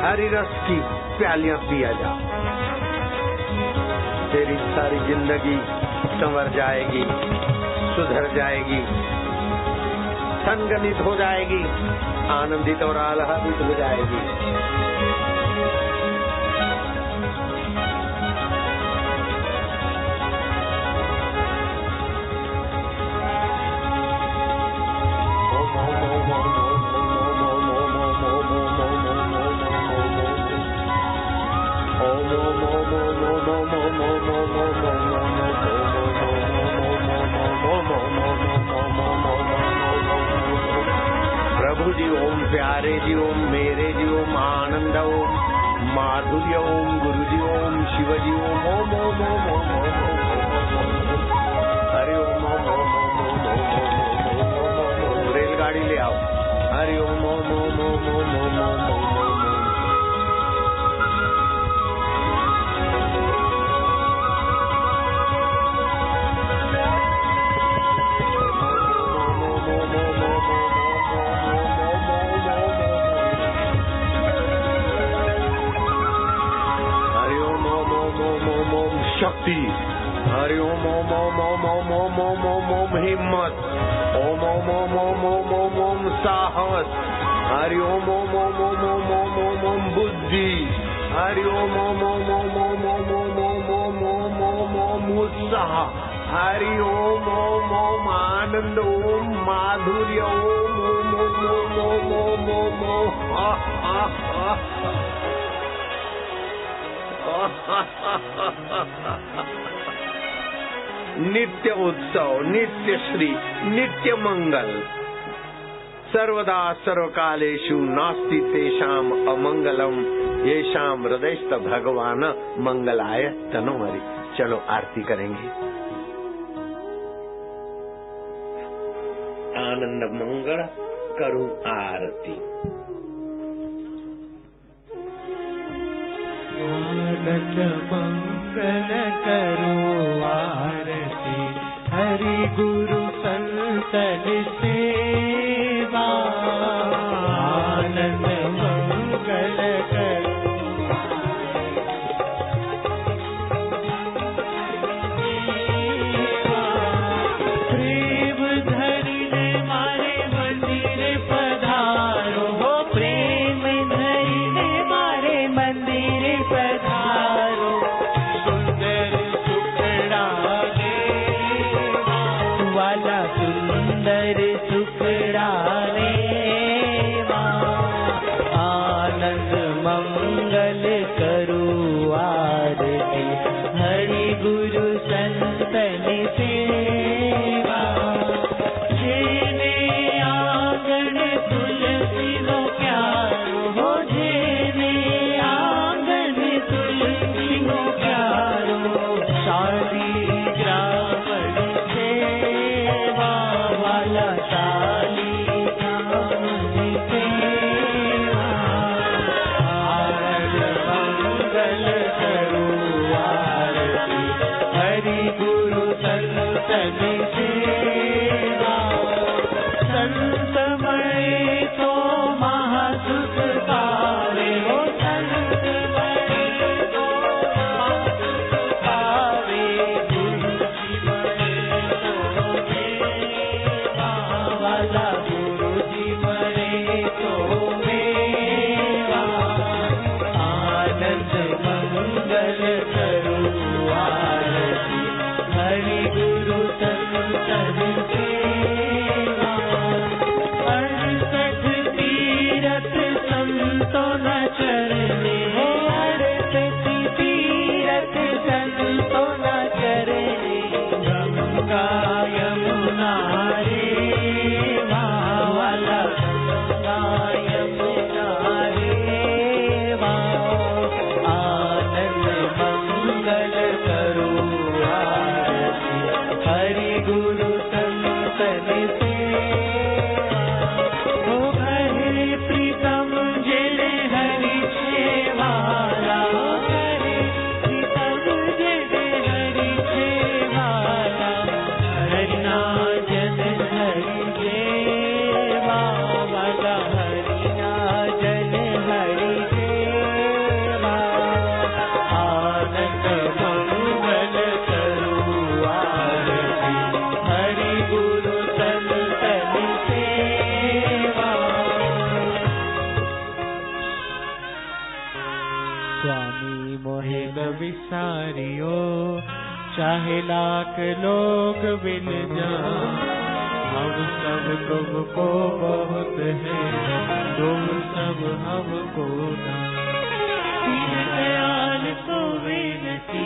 हरि रस की प्यालियां पिया जा, तेरी सारी जिंदगी संवर जाएगी, सुधर जाएगी, संगनित हो जाएगी, आनंदित और आह्लादित हो जाएगी। प्रभु जी ओम, प्यारे जी ओम, मेरे जी ओम, आनंद ओम, माधुर्य ओम, गुरु जी ओम, शिव जी ओम, ओम ओम ओम ओम ओम। हरि ओम ओम ओम ओम ओम ओम। रेलगाड़ी ले आओ। हरि ओम ओम ओम ओम ओम ओम ओम ओम। शक्ति। हरि ओम ओम ओम ओम ओम ओम ओम ओम ओम। हिम्मत। ओम ओम ओम ओम ओम ओम ओम। साहस। हरि ओम ओम ओम ओम ओम ओम ओम ओम। बुद्धि। हरि ओम ओम ओम ओम ओम ओम ओम ओम ओम ओम ओम ओम। उत्साह। हरि ओम ओम ओम। आनंद ओम, माधुर्य ओम, ओम ओम ओम ओम ओम ओम। नित्य उत्सव, नित्य श्री, नित्य मंगल। सर्वदा सर्वकालेषु नास्ति तेषाम अमंगलम, येषाम हृदयस्थ भगवान मंगलाय तनोहरि। चलो आरती करेंगे। आनंद मंगल करूं आरती। आनंद मंगल करो आरती, हरि गुरु संतन सेवा। आनंद मंगल करो प्रेम धरिने मारे मंदिर पधारो, हो प्रेम धरिने मारे मंदिर पधारो। सुंदर वाला सुंदर सुखड़ावे आनंद मंगल करो आरती हरि गुरु संतन सेवा जेने आंगन तुलसी नो प्यारो हो जेने आंगन तुलसी नो प्यारो शादी ग्रामण सेवा वाला शाली ग्रामण सेवा आनंद मंगल करो आरती हरि गुरु संतन सेवा संतमय तो महासुख पावे हो संतमय तो महासुख पावे गुरु जीवने तो मेवा वाला गुरु जीवने तो मेवा आनंद मंगल करो आरती हरि गुरु संतन सेवा अड़सठ तीरथ संतों न चरने हो अड़सठ तीरथ संतों न चरने गंगा यमुना रेवा वाला गंगा यमुना रेवा आनंद मंगल करो आरती हरि गुरु संतन सेवा हो हरे प्रीतम जिले हरि छेवाला हरे प्रीतम जिले हरि छेवाला हरि नाजन हरि सेवा वाला हरि नाजन हरि सेवा आनंद मंगल करो आरती हरि गुरु संतन सेवा स्वामी मोहे न विसारियो चाहे लाख लोग मिल जाएं हम सब तुमको बहुत है तुम सब हमको ना दीन दयाल को विनती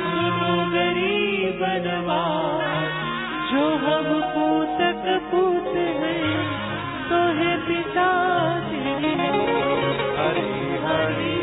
सुनो गरीब नवाज जो हम पूतक पूत हैं तो है पिता हरि हरि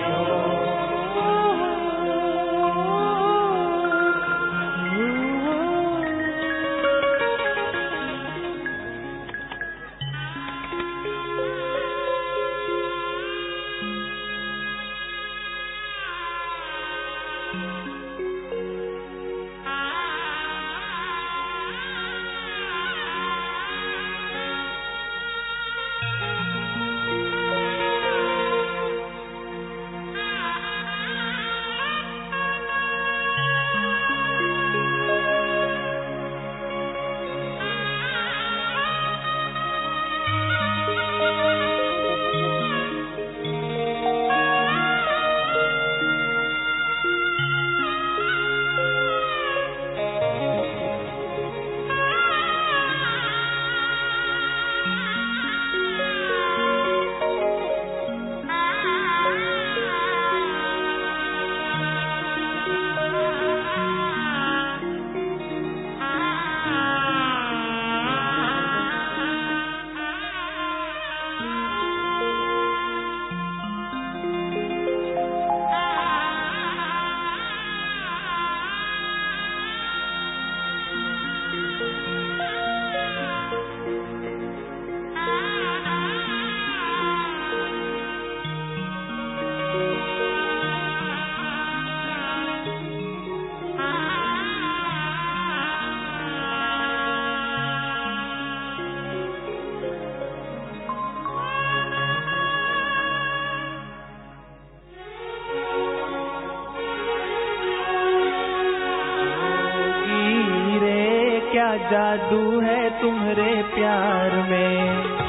जादू है तुम्हारे प्यार में